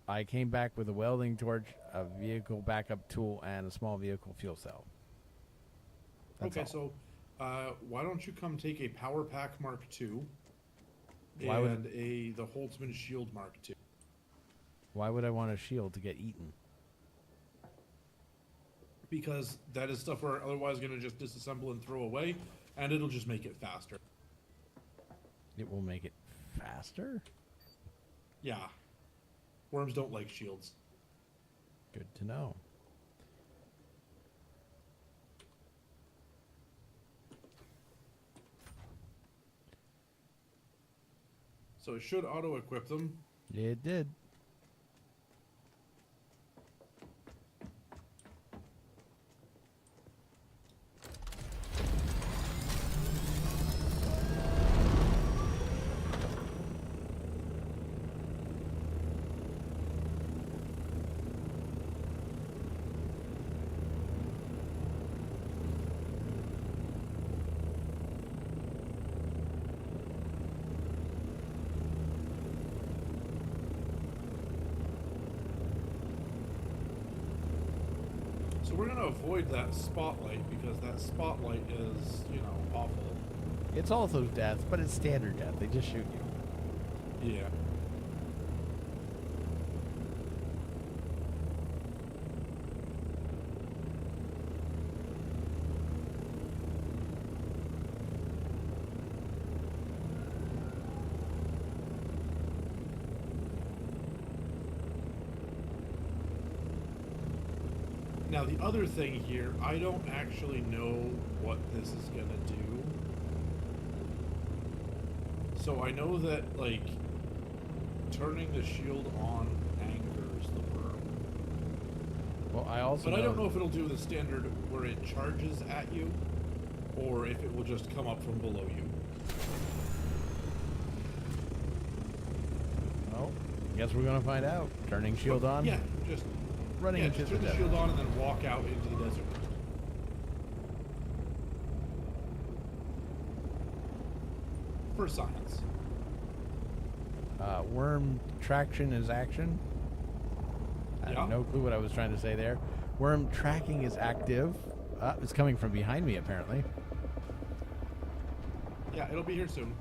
I came back with a welding torch, a vehicle backup tool, and a small vehicle fuel cell. That's Okay, all. so why don't you come take a Power Pack Mark II Why would- and the Holtzman Shield Mark II? Why would I want a shield to get eaten? Because that is stuff we're otherwise going to just disassemble and throw away, and it'll just make it faster. It will make it faster? Yeah. Worms don't like shields. Good to know. So it should auto-equip them. It did. So we're gonna avoid that spotlight because that spotlight is, you know, awful. It's also death, but it's standard death. They just shoot you. Yeah. Now the other thing here, I don't actually know what this is gonna do. So I know that, like, turning the shield on angers the worm. Well, I also But I don't know if it'll do the standard where it charges at you, or if it will just come up from below you. Well, guess we're gonna find out. Turning shield on. Yeah, just Running into just the turn the desert. shield on and then walk out into the desert. For science. Worm traction is action. I Yeah. have no clue what I was trying to say there. Worm tracking is active. It's coming from behind me, apparently. Yeah, it'll be here soon.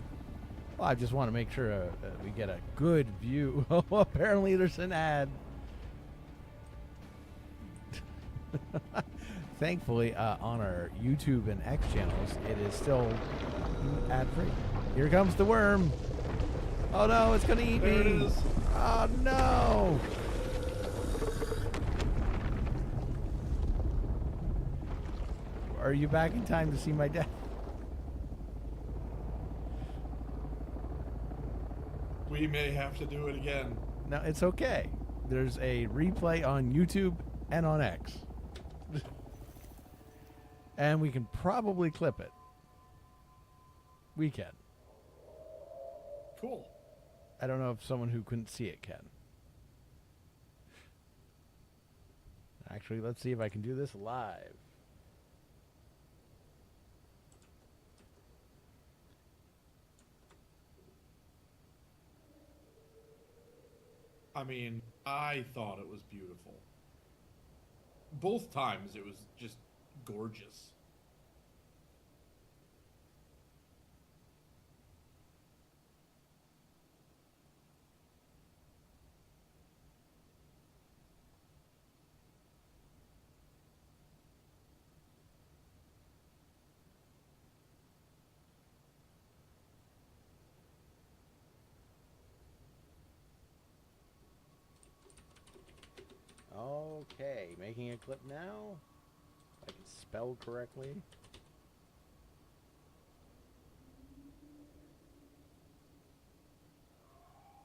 Well, I just want to make sure we get a good view. Oh, apparently there's an ad. Thankfully, on our YouTube and X channels, it is still ad-free. Here comes the worm. Oh no, it's gonna eat There me. it is. Oh no. Are you back in time to see my death? We may have to do it again. No, it's okay. There's a replay on YouTube and on X. And we can probably clip it. We can. Cool. I don't know if someone who couldn't see it can. Actually, let's see if I can do this live. I mean, I thought it was beautiful. Both times it was just gorgeous. Okay, making a clip now. I can spell correctly.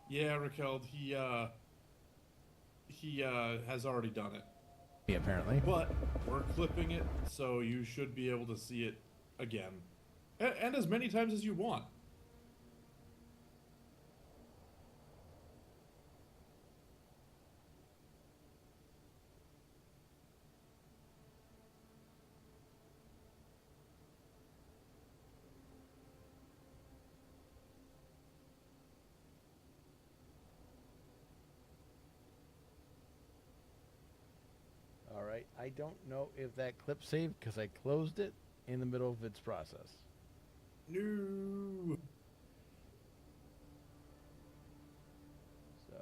Yeah, Raquel, he has already done it. Yeah, apparently. But we're clipping it, so you should be able to see it again. And as many times as you want. All right. I don't know if that clip saved because I closed it in the middle of its process. No. So,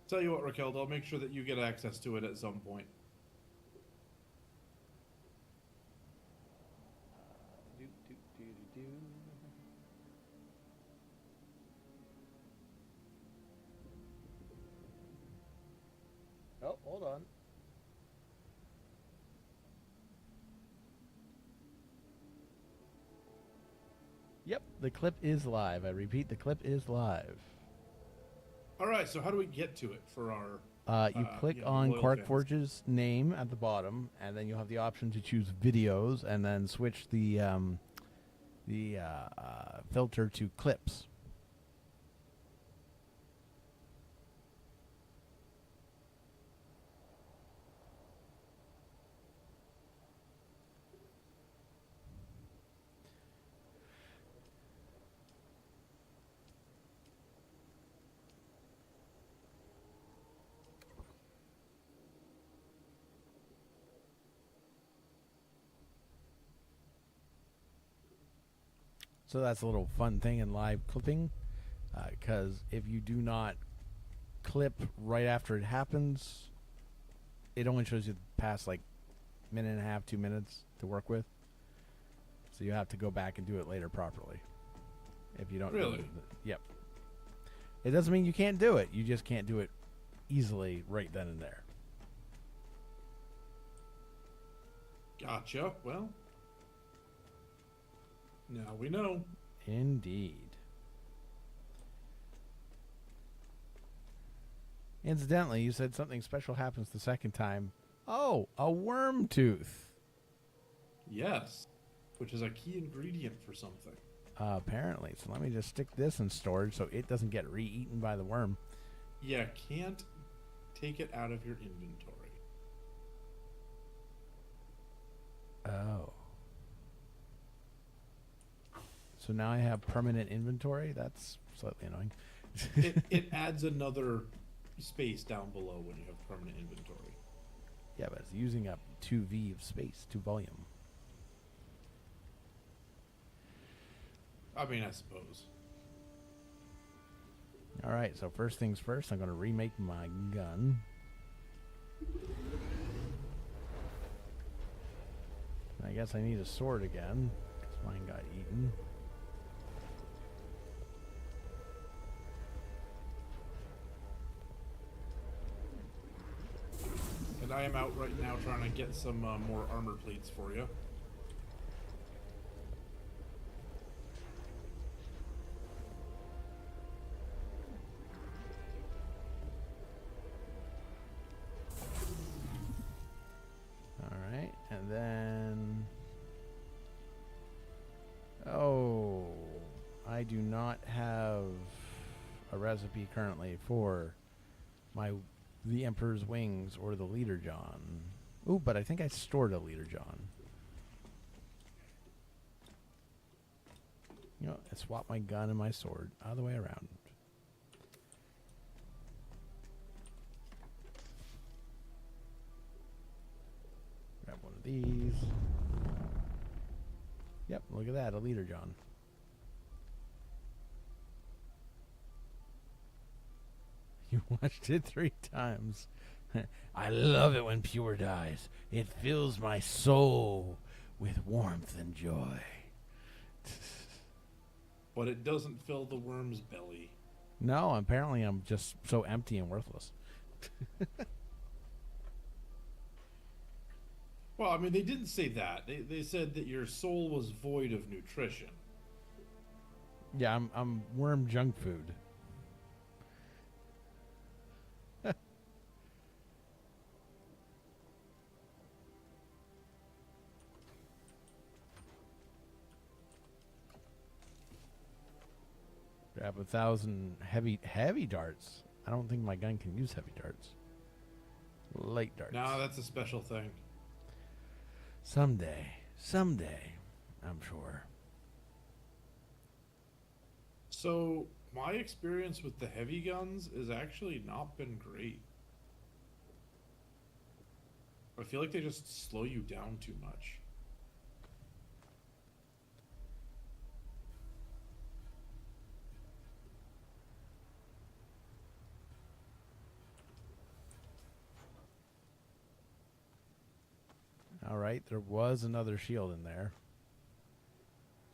Tell you what, Raquel, I'll make sure that you get access to it at some point. do, do, do, do, do. Oh, hold on. Yep, the clip is live. I repeat, the clip is live. All right, so how do we get to it for our... You click know, on loyal fans? Quarkforge's name at the bottom, and then you'll have the option to choose videos, and then switch the filter to clips. So that's a little fun thing in live clipping, because if you do not clip right after it happens, it only shows you the past like minute and a half, 2 minutes to work with. So you have to go back and do it later properly. If you don't Really? Yep. It doesn't mean you can't do it. You just can't do it easily right then and there. Gotcha. Well, now we know. Indeed. Incidentally, you said something special happens the second time. Oh, a worm tooth. Yes, which is a key ingredient for something. Apparently. So let me just stick this in storage so it doesn't get re-eaten by the worm. Yeah, can't take it out of your inventory. Oh. So now I have permanent inventory? That's slightly annoying. It adds another space down below when you have permanent inventory. Yeah, but it's using up 2V of space, 2 volume. I mean, I suppose. Alright, so first things first, I'm going to remake my gun. I guess I need a sword again, because mine got eaten. And I am out right now trying to get some more armor plates for you. Alright, and then... Oh, I do not have a recipe currently for the Emperor's Wings or the Leader John. Ooh, but I think I stored a Leader John. You know, I swapped my gun and my sword other way around. Grab one of these. Yep, look at that, a Leader John. You watched it 3 times. I love it when Pure dies. It fills my soul with warmth and joy. But it doesn't fill the worm's belly. No, apparently I'm just so empty and worthless. Well, I mean, they didn't say that. They said that your soul was void of nutrition. Yeah, I'm worm junk food. Grab 1,000 heavy darts. I don't think my gun can use heavy darts. Light darts. No, that's a special thing. Someday, I'm sure. So, my experience with the heavy guns has actually not been great. I feel like they just slow you down too much. Alright, there was another shield in there.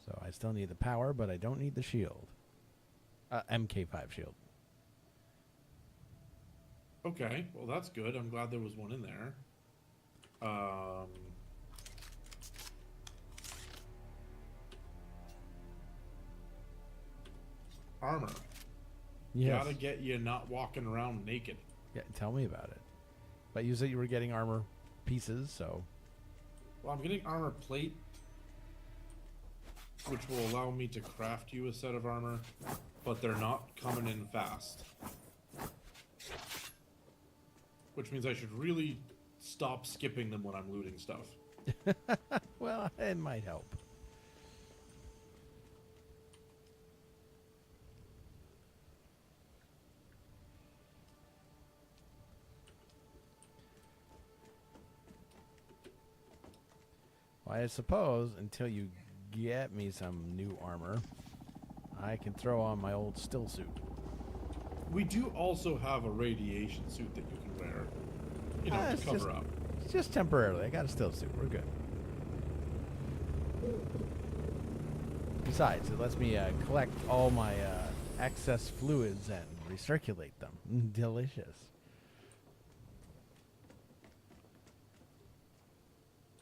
So I still need the power, but I don't need the shield. MK5 shield. Okay, well that's good. I'm glad there was one in there. Armor. Yes. Gotta get you not walking around naked. Yeah, tell me about it. But you said you were getting armor pieces, so... Well, I'm getting armor plate, which will allow me to craft you a set of armor, but they're not coming in fast. Which means I should really stop skipping them when I'm looting stuff. Well, it might help. Well, I suppose until you get me some new armor. I can throw on my old still suit. We do also have a radiation suit that you can wear, to It's cover up. It's just temporarily. I got a still suit. We're good. Besides, it lets me collect all my excess fluids and recirculate them. Delicious.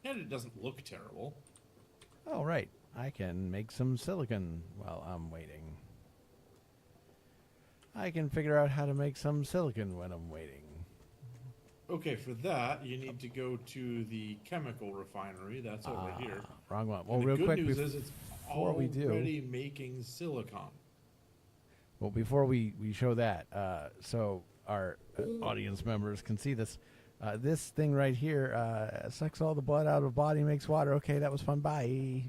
And it doesn't look terrible. Oh, right. I can make some silicon while I'm waiting. I can figure out how to make some silicon when I'm waiting. Okay, for that, you need to go to the chemical refinery. That's over here. Wrong one. Well, And the real good quick, news is it's before we do- already making silicon. well, before we show that, so our audience members can see this. This thing right here sucks all the blood out of body, makes water. Okay, that was fun. Bye.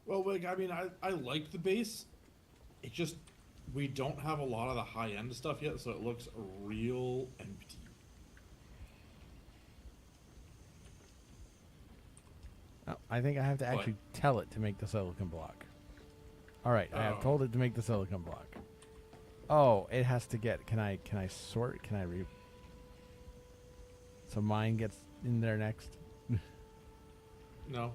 Well, like, I mean, I like the base. It just, we don't have a lot of the high-end stuff yet, so it looks real empty. Oh, I think I have to actually tell it to make the silicon block. All right, I have told it to make the silicon block. Oh, it has to get. Can I sort? Can I re? So mine gets in there next. No.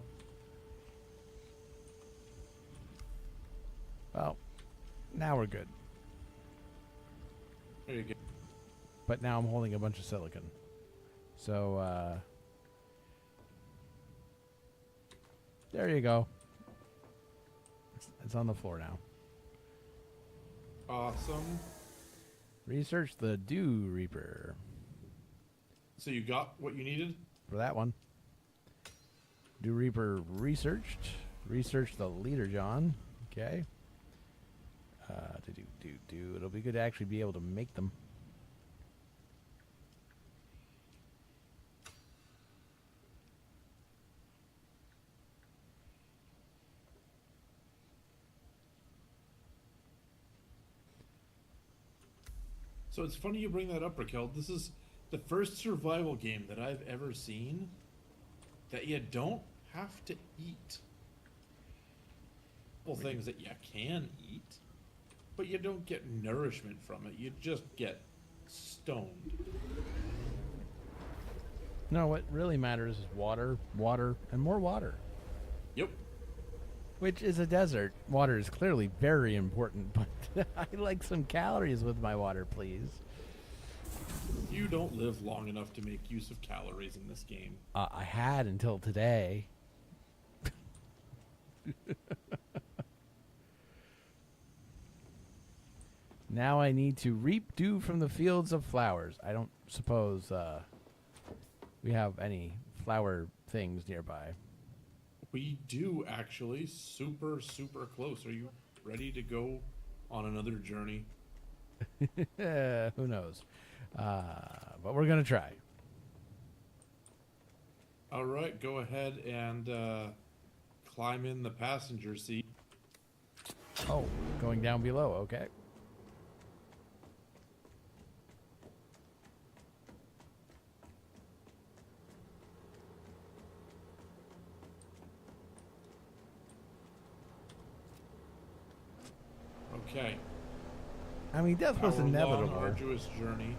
Well, now we're good. There you go. But now I'm holding a bunch of silicon. So there you go. It's on the floor now. Awesome. Research the Dew Reaper So you got what you needed? for that one. Dew Reaper researched. Research the leader, John. Okay. Do. It'll be good to actually be able to make them. So it's funny you bring that up, Raquel. This is the first survival game that I've ever seen that you don't have to eat. Well, things that you can eat, but you don't get nourishment from it. You just get stoned. No, what really matters is water, and more water. Yep. Which is a desert. Water is clearly very important, but I like some calories with my water, please. You don't live long enough to make use of calories in this game. I had until today. Now I need to reap dew from the fields of flowers. I don't suppose we have any flower things nearby. We do actually. Super, super close. Are you ready to go on another journey? Who knows? But we're going to try. All right, go ahead and climb in the passenger seat. Oh, going down below. Okay. Okay. I mean, death was Our inevitable. long, arduous journey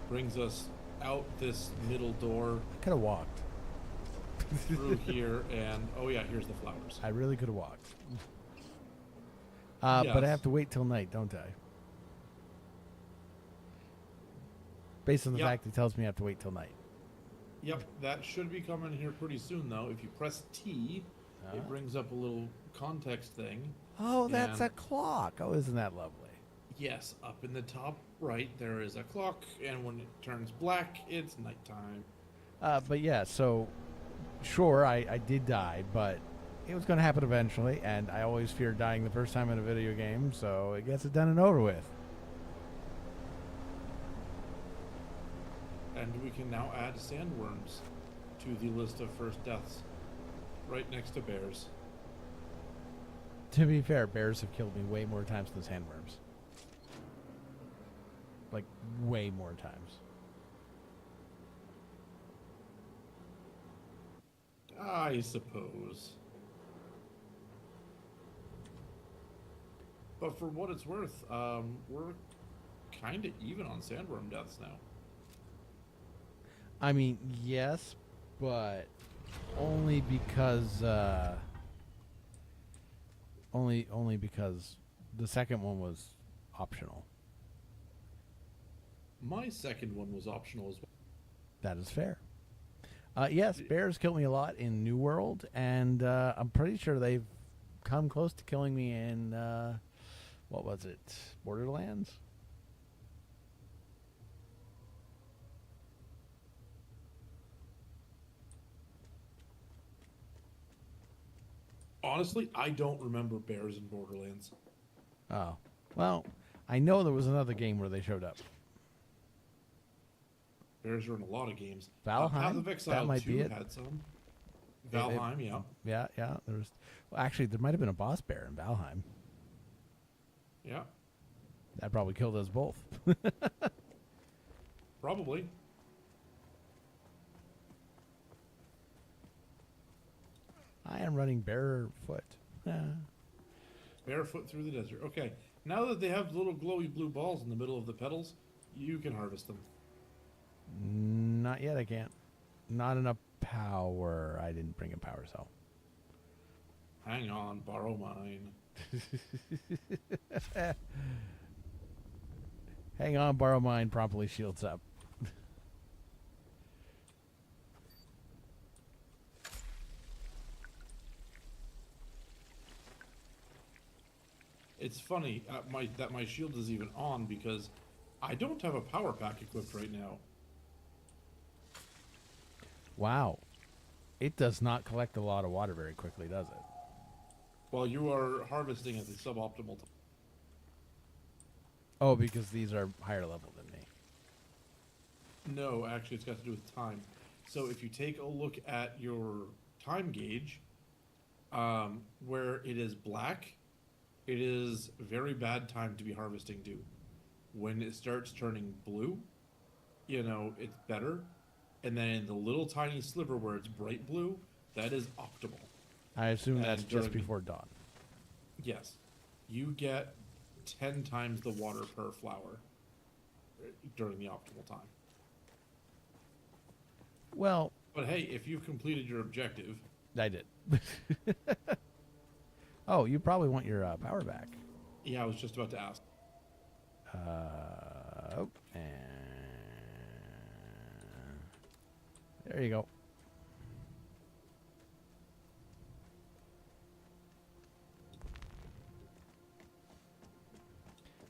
brings us out this middle door I could have walked. through here, and oh yeah, here's the flowers. I really could have walked. But I Yes. have to wait till night, don't I? Based on the Yep. fact it tells me I have to wait till night. Yep, that should be coming here pretty soon, though. If you press T, it brings up a little context thing. Oh, that's And- a clock. Oh, isn't that lovely? Yes, up in the top right, there is a clock, and when it turns black, it's nighttime. But yeah, so sure, I did die, but it was going to happen eventually, and I always fear dying the first time in a video game, so it gets it done and over with. And we can now add sandworms to the list of first deaths, right next to bears. To be fair, bears have killed me way more times than sandworms. like way more times. I suppose. But for what it's worth, we're kind of even on sandworm deaths now. I mean, yes, but only because only because the second one was optional. My second one was optional as well. That is fair. Yes, bears kill me a lot in New World, and I'm pretty sure they've come close to killing me in what was it, Borderlands? Honestly, I don't remember bears in Borderlands. Oh, well, I know there was another game where they showed up. Bears are in a lot of games. Valheim? Path of Exile That might 2 be it. had some. Valheim, yeah. Yeah. There was. Well, actually, there might have been a boss bear in Valheim. Yeah, That probably killed us both. probably. I am running barefoot. Barefoot through the desert. Okay, now that they have little glowy blue balls in the middle of the petals, you can harvest them. Not yet. I can't. Not enough power. I didn't bring a power cell. Hang on, borrow mine. Hang on, borrow mine. Promptly shields up. It's funny that my shield is even on because I don't have a power pack equipped right now. Wow. It does not collect a lot of water very quickly, does it? While you are harvesting at the suboptimal time. Oh, because these are higher level than me. No, actually, it's got to do with time. So if you take a look at your time gauge, where it is black, it is very bad time to be harvesting dew. When it starts turning blue, it's better. And then in the little tiny sliver where it's bright blue, that is optimal. I assume And that's just during- before dawn. Yes. You get 10 times the water per flower during the optimal time. Well, But hey, if you've completed your objective, I did. Oh, you probably want your power back. yeah, I was just about to ask. And there you go.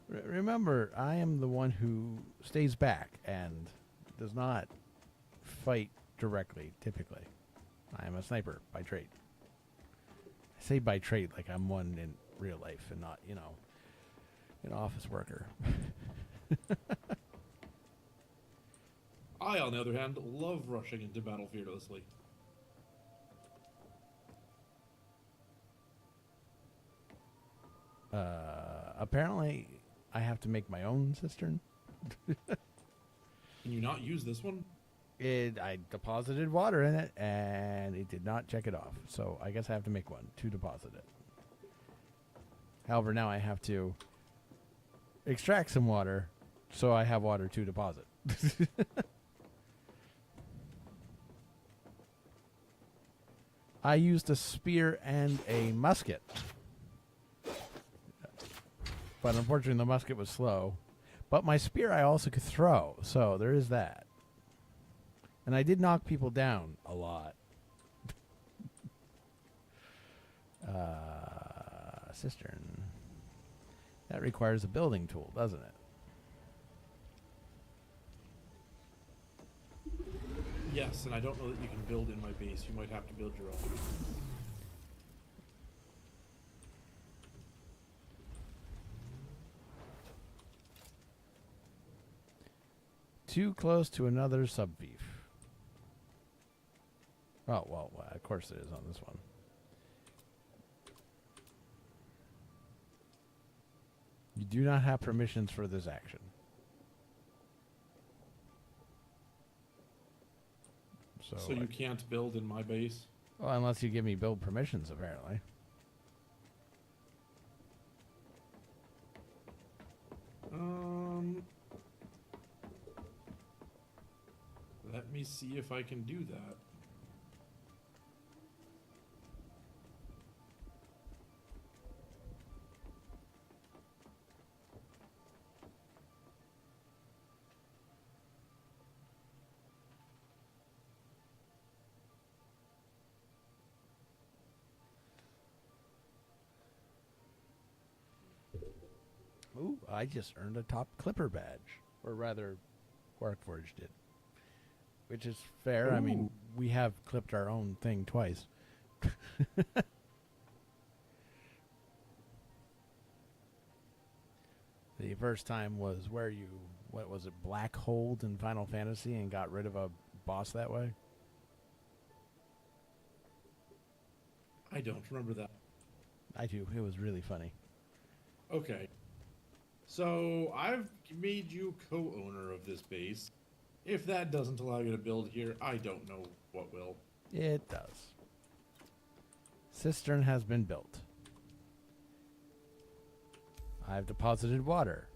Remember, I am the one who stays back and does not fight directly, typically. I am a sniper by trade. I say by trade like I'm one in real life and not, an office worker. I, on the other hand, love rushing into battle fearlessly. Apparently, I have to make my own cistern. Can you not use this one? I deposited water in it, and it did not check it off. So I guess I have to make one to deposit it. However, now I have to extract some water, so I have water to deposit. I used a spear and a musket. But unfortunately, the musket was slow. But my spear I also could throw, so there is that. And I did knock people down a lot. Cistern. That requires a building tool, doesn't it? Yes, and I don't know that you can build in my base. You might have to build your own. Too close to another subbeef. Oh, well, of course it is on this one. You do not have permissions for this action. So you can't build in my base? Well, unless you give me build permissions, apparently. Let me see if I can do that. Ooh, I just earned a top clipper badge. Or rather, Quarkforge did. Which is fair. I mean, Ooh. we have clipped our own thing twice. The first time was where you, what was it, black holed in Final Fantasy and got rid of a boss that way? I don't remember that. I do. It was really funny. Okay. So I've made you co-owner of this base. If that doesn't allow you to build here, I don't know what will. It does. Cistern has been built. I've deposited water.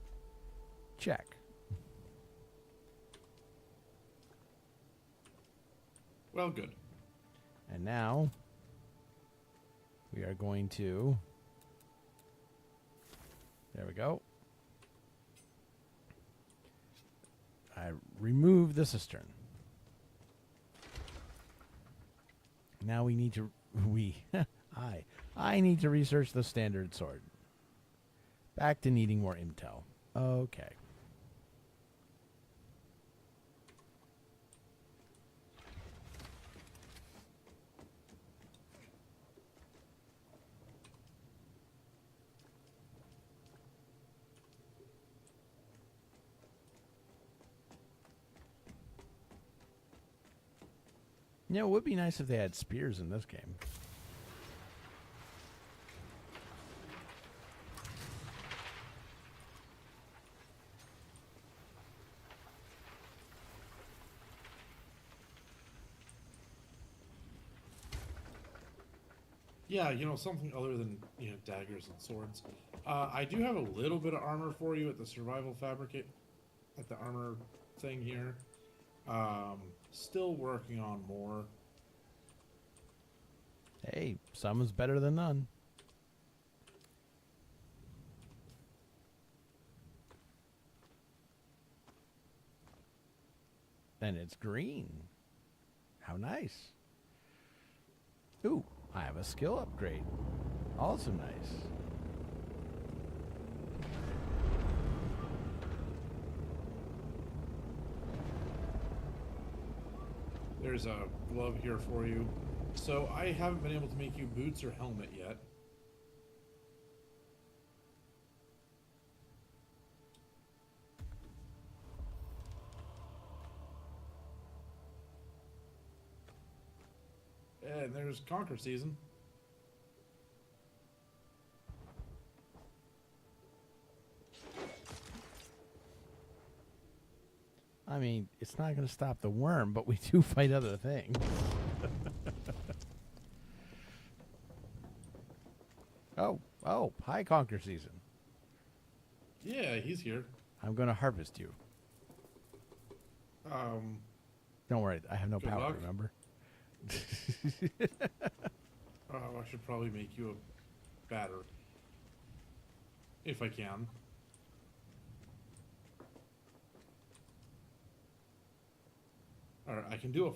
Check. Well, good. And now we are going to, there we go. I remove the cistern. Now we need to, I need to research the standard sword. Back to needing more intel. Okay. You know, it would be nice if they had spears in this game. Yeah, something other than, daggers and swords. I do have a little bit of armor for you at the survival fabricate, at the armor thing here. Still working on more. Hey, some is better than none. And it's green. How nice. Ooh, I have a skill upgrade. Also nice. There's a glove here for you. So I haven't been able to make you boots or helmet yet. And there's Conquer Season. I mean, it's not going to stop the worm, but we do fight other things. Oh, hi, Conquer Season. Yeah, he's here. I'm going to harvest you. Don't worry, I have no Good power, luck. remember? I should probably make you a battery. If I can. Alright, I can do a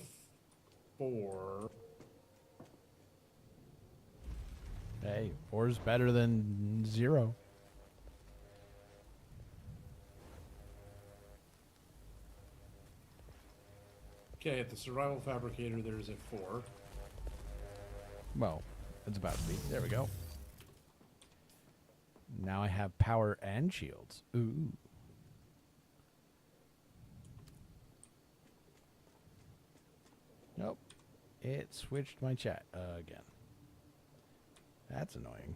4. Hey, 4's better than 0. Okay, at the Survival Fabricator, there's a 4. Well, it's about to be. There we go. Now I have power and shields. Ooh. Nope. It switched my chat again. That's annoying.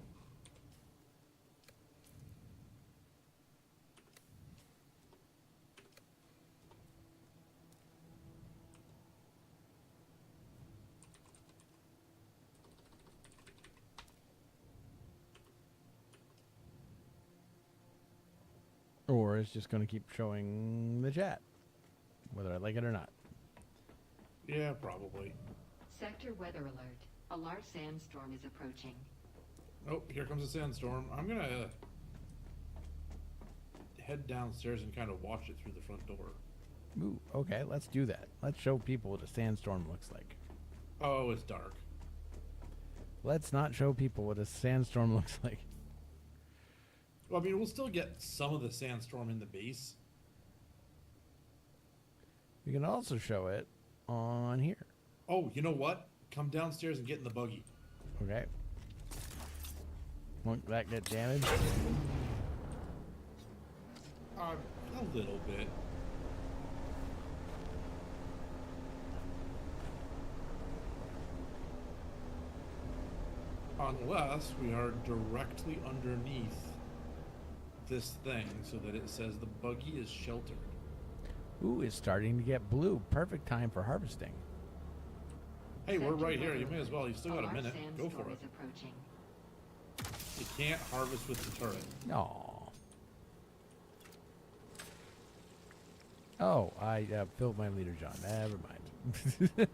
Or it's just going to keep showing the chat, whether I like it or not. Yeah, probably. Sector weather alert. A large sandstorm is approaching. Oh, here comes a sandstorm. I'm gonna head downstairs and kind of watch it through the front door. Ooh, okay, let's do that. Let's show people what a sandstorm looks like. Oh, it's dark. Let's not show people what a sandstorm looks like. Well, I mean, we'll still get some of the sandstorm in the base. We can also show it on here. Oh, you know what? Come downstairs and get in the buggy. Okay. Won't that get damaged? A little bit. Unless we are directly underneath this thing so that it says the buggy is sheltered. Ooh, it's starting to get blue. Perfect time for harvesting. Hey, we're Sector right here. weather You may as well. You've still got a large minute. Go for sandstorm it. is approaching. You can't harvest with the turret. Aw. Oh, I filled my leader, John. Never mind.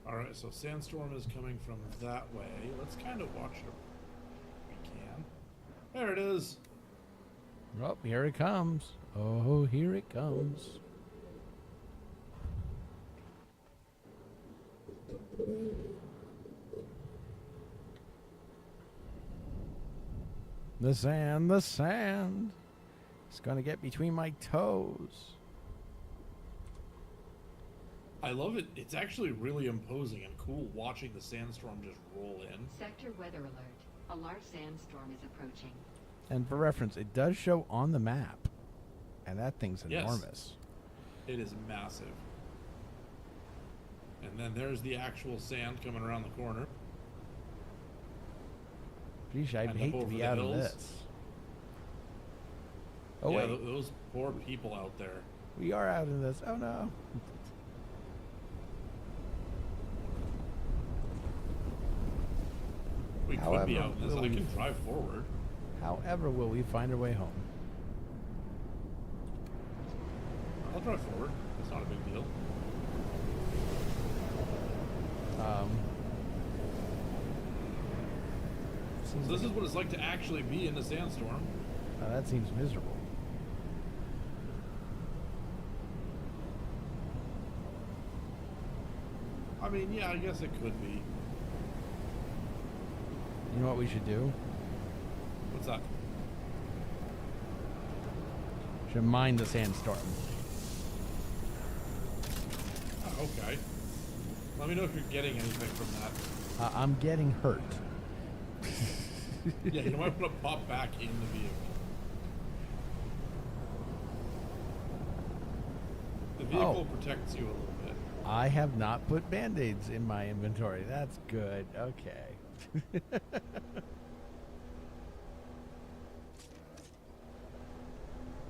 Alright, so sandstorm is coming from that way. Let's kind of watch it. We can. There it is. Oh, here it comes. Oh, here it comes. The sand, the sand. It's going to get between my toes. I love it. It's actually really imposing and cool watching the sandstorm just roll in. Sector weather alert. A large sandstorm is approaching. And for reference, it does show on the map. And that thing's Yes. enormous. It is massive. And then there's the actual sand coming around the corner. Geez, I'd And hate up to over be the out of hills. this. Oh, yeah, wait. those poor people out there. We are out in this. Oh, no. We could However, be out in this. will I we- can drive forward. However, will we find our way home? I'll drive forward. That's not a big deal. Seems So this like is what it's like to actually be in a sandstorm. that seems miserable. I mean, yeah, I guess it could be. You know what we should do? What's that? Should mine the sandstorm. Oh, okay. Let me know if you're getting anything from that. I'm getting hurt. Yeah, you might want to pop back in the vehicle. The vehicle protects you a little bit. I have not put band-aids in my inventory. That's good. Okay.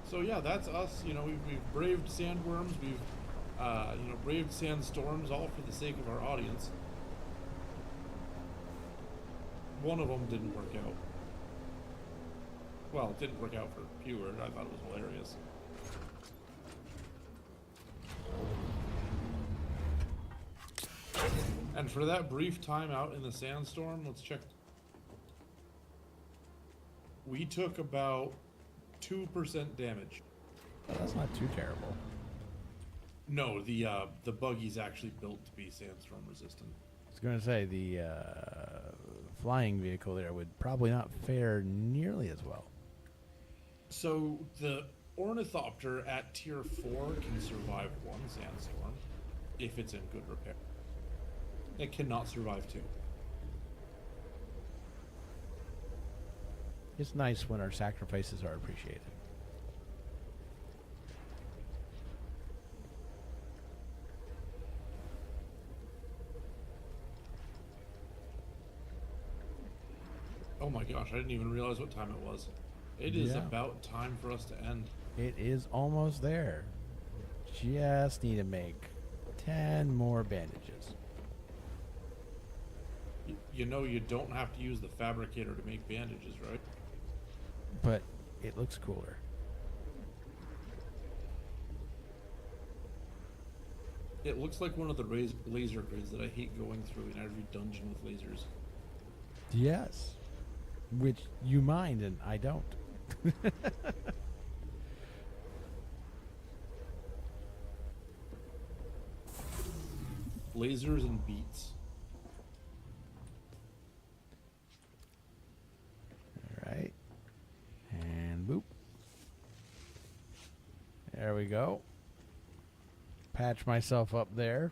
So yeah, that's us. You know, we've braved sandworms. We've braved sandstorms, all for the sake of our audience. One of them didn't work out. Well, it didn't work out for Pure. I thought it was hilarious. And for that brief time out in the sandstorm, let's check. We took about 2% damage. Well, that's not too terrible. No, the buggy's actually built to be sandstorm resistant. I was going to say the flying vehicle there would probably not fare nearly as well. So the Ornithopter at tier 4 can survive one sandstorm if it's in good repair. It cannot survive 2. It's nice when our sacrifices are appreciated. Oh my gosh, I didn't even realize what time it was. It is Yeah. about time for us to end. It is almost there. just need to make 10 more bandages. You know you don't have to use the fabricator to make bandages, right? But it looks cooler. It looks like one of the laser grids that I hate going through in every dungeon with lasers. Yes. Which you mind and I don't. Lasers and beats. Alright. And boop. There we go. Patch myself up there.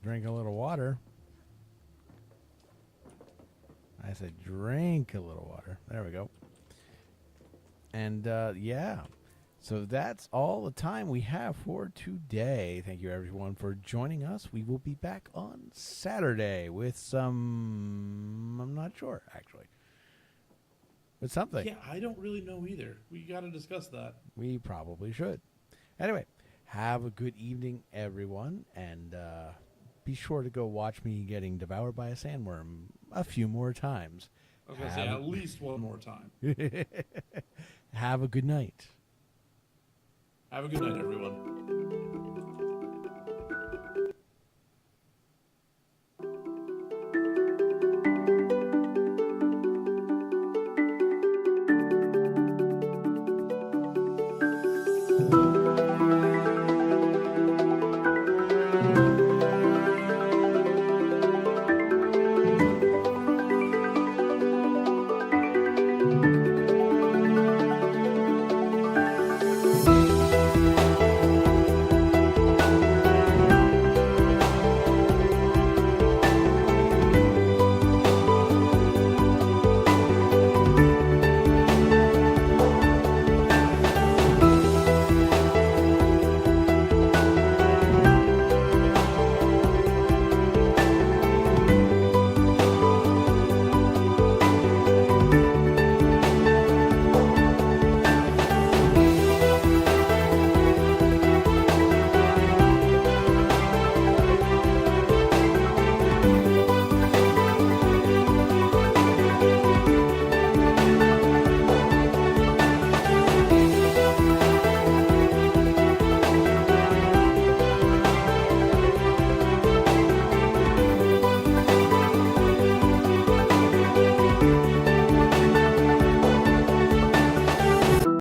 Drink a little water. I said drink a little water. There we go. And yeah. So that's all the time we have for today. Thank you everyone for joining us. We will be back on Saturday with some, I'm not sure actually. With something. Yeah, I don't really know either. We got to discuss that. We probably should. Anyway, have a good evening everyone, and be sure to go watch me getting devoured by a sandworm a few more times. I was going to say at least one more time. Have a good night. Have a good night, everyone.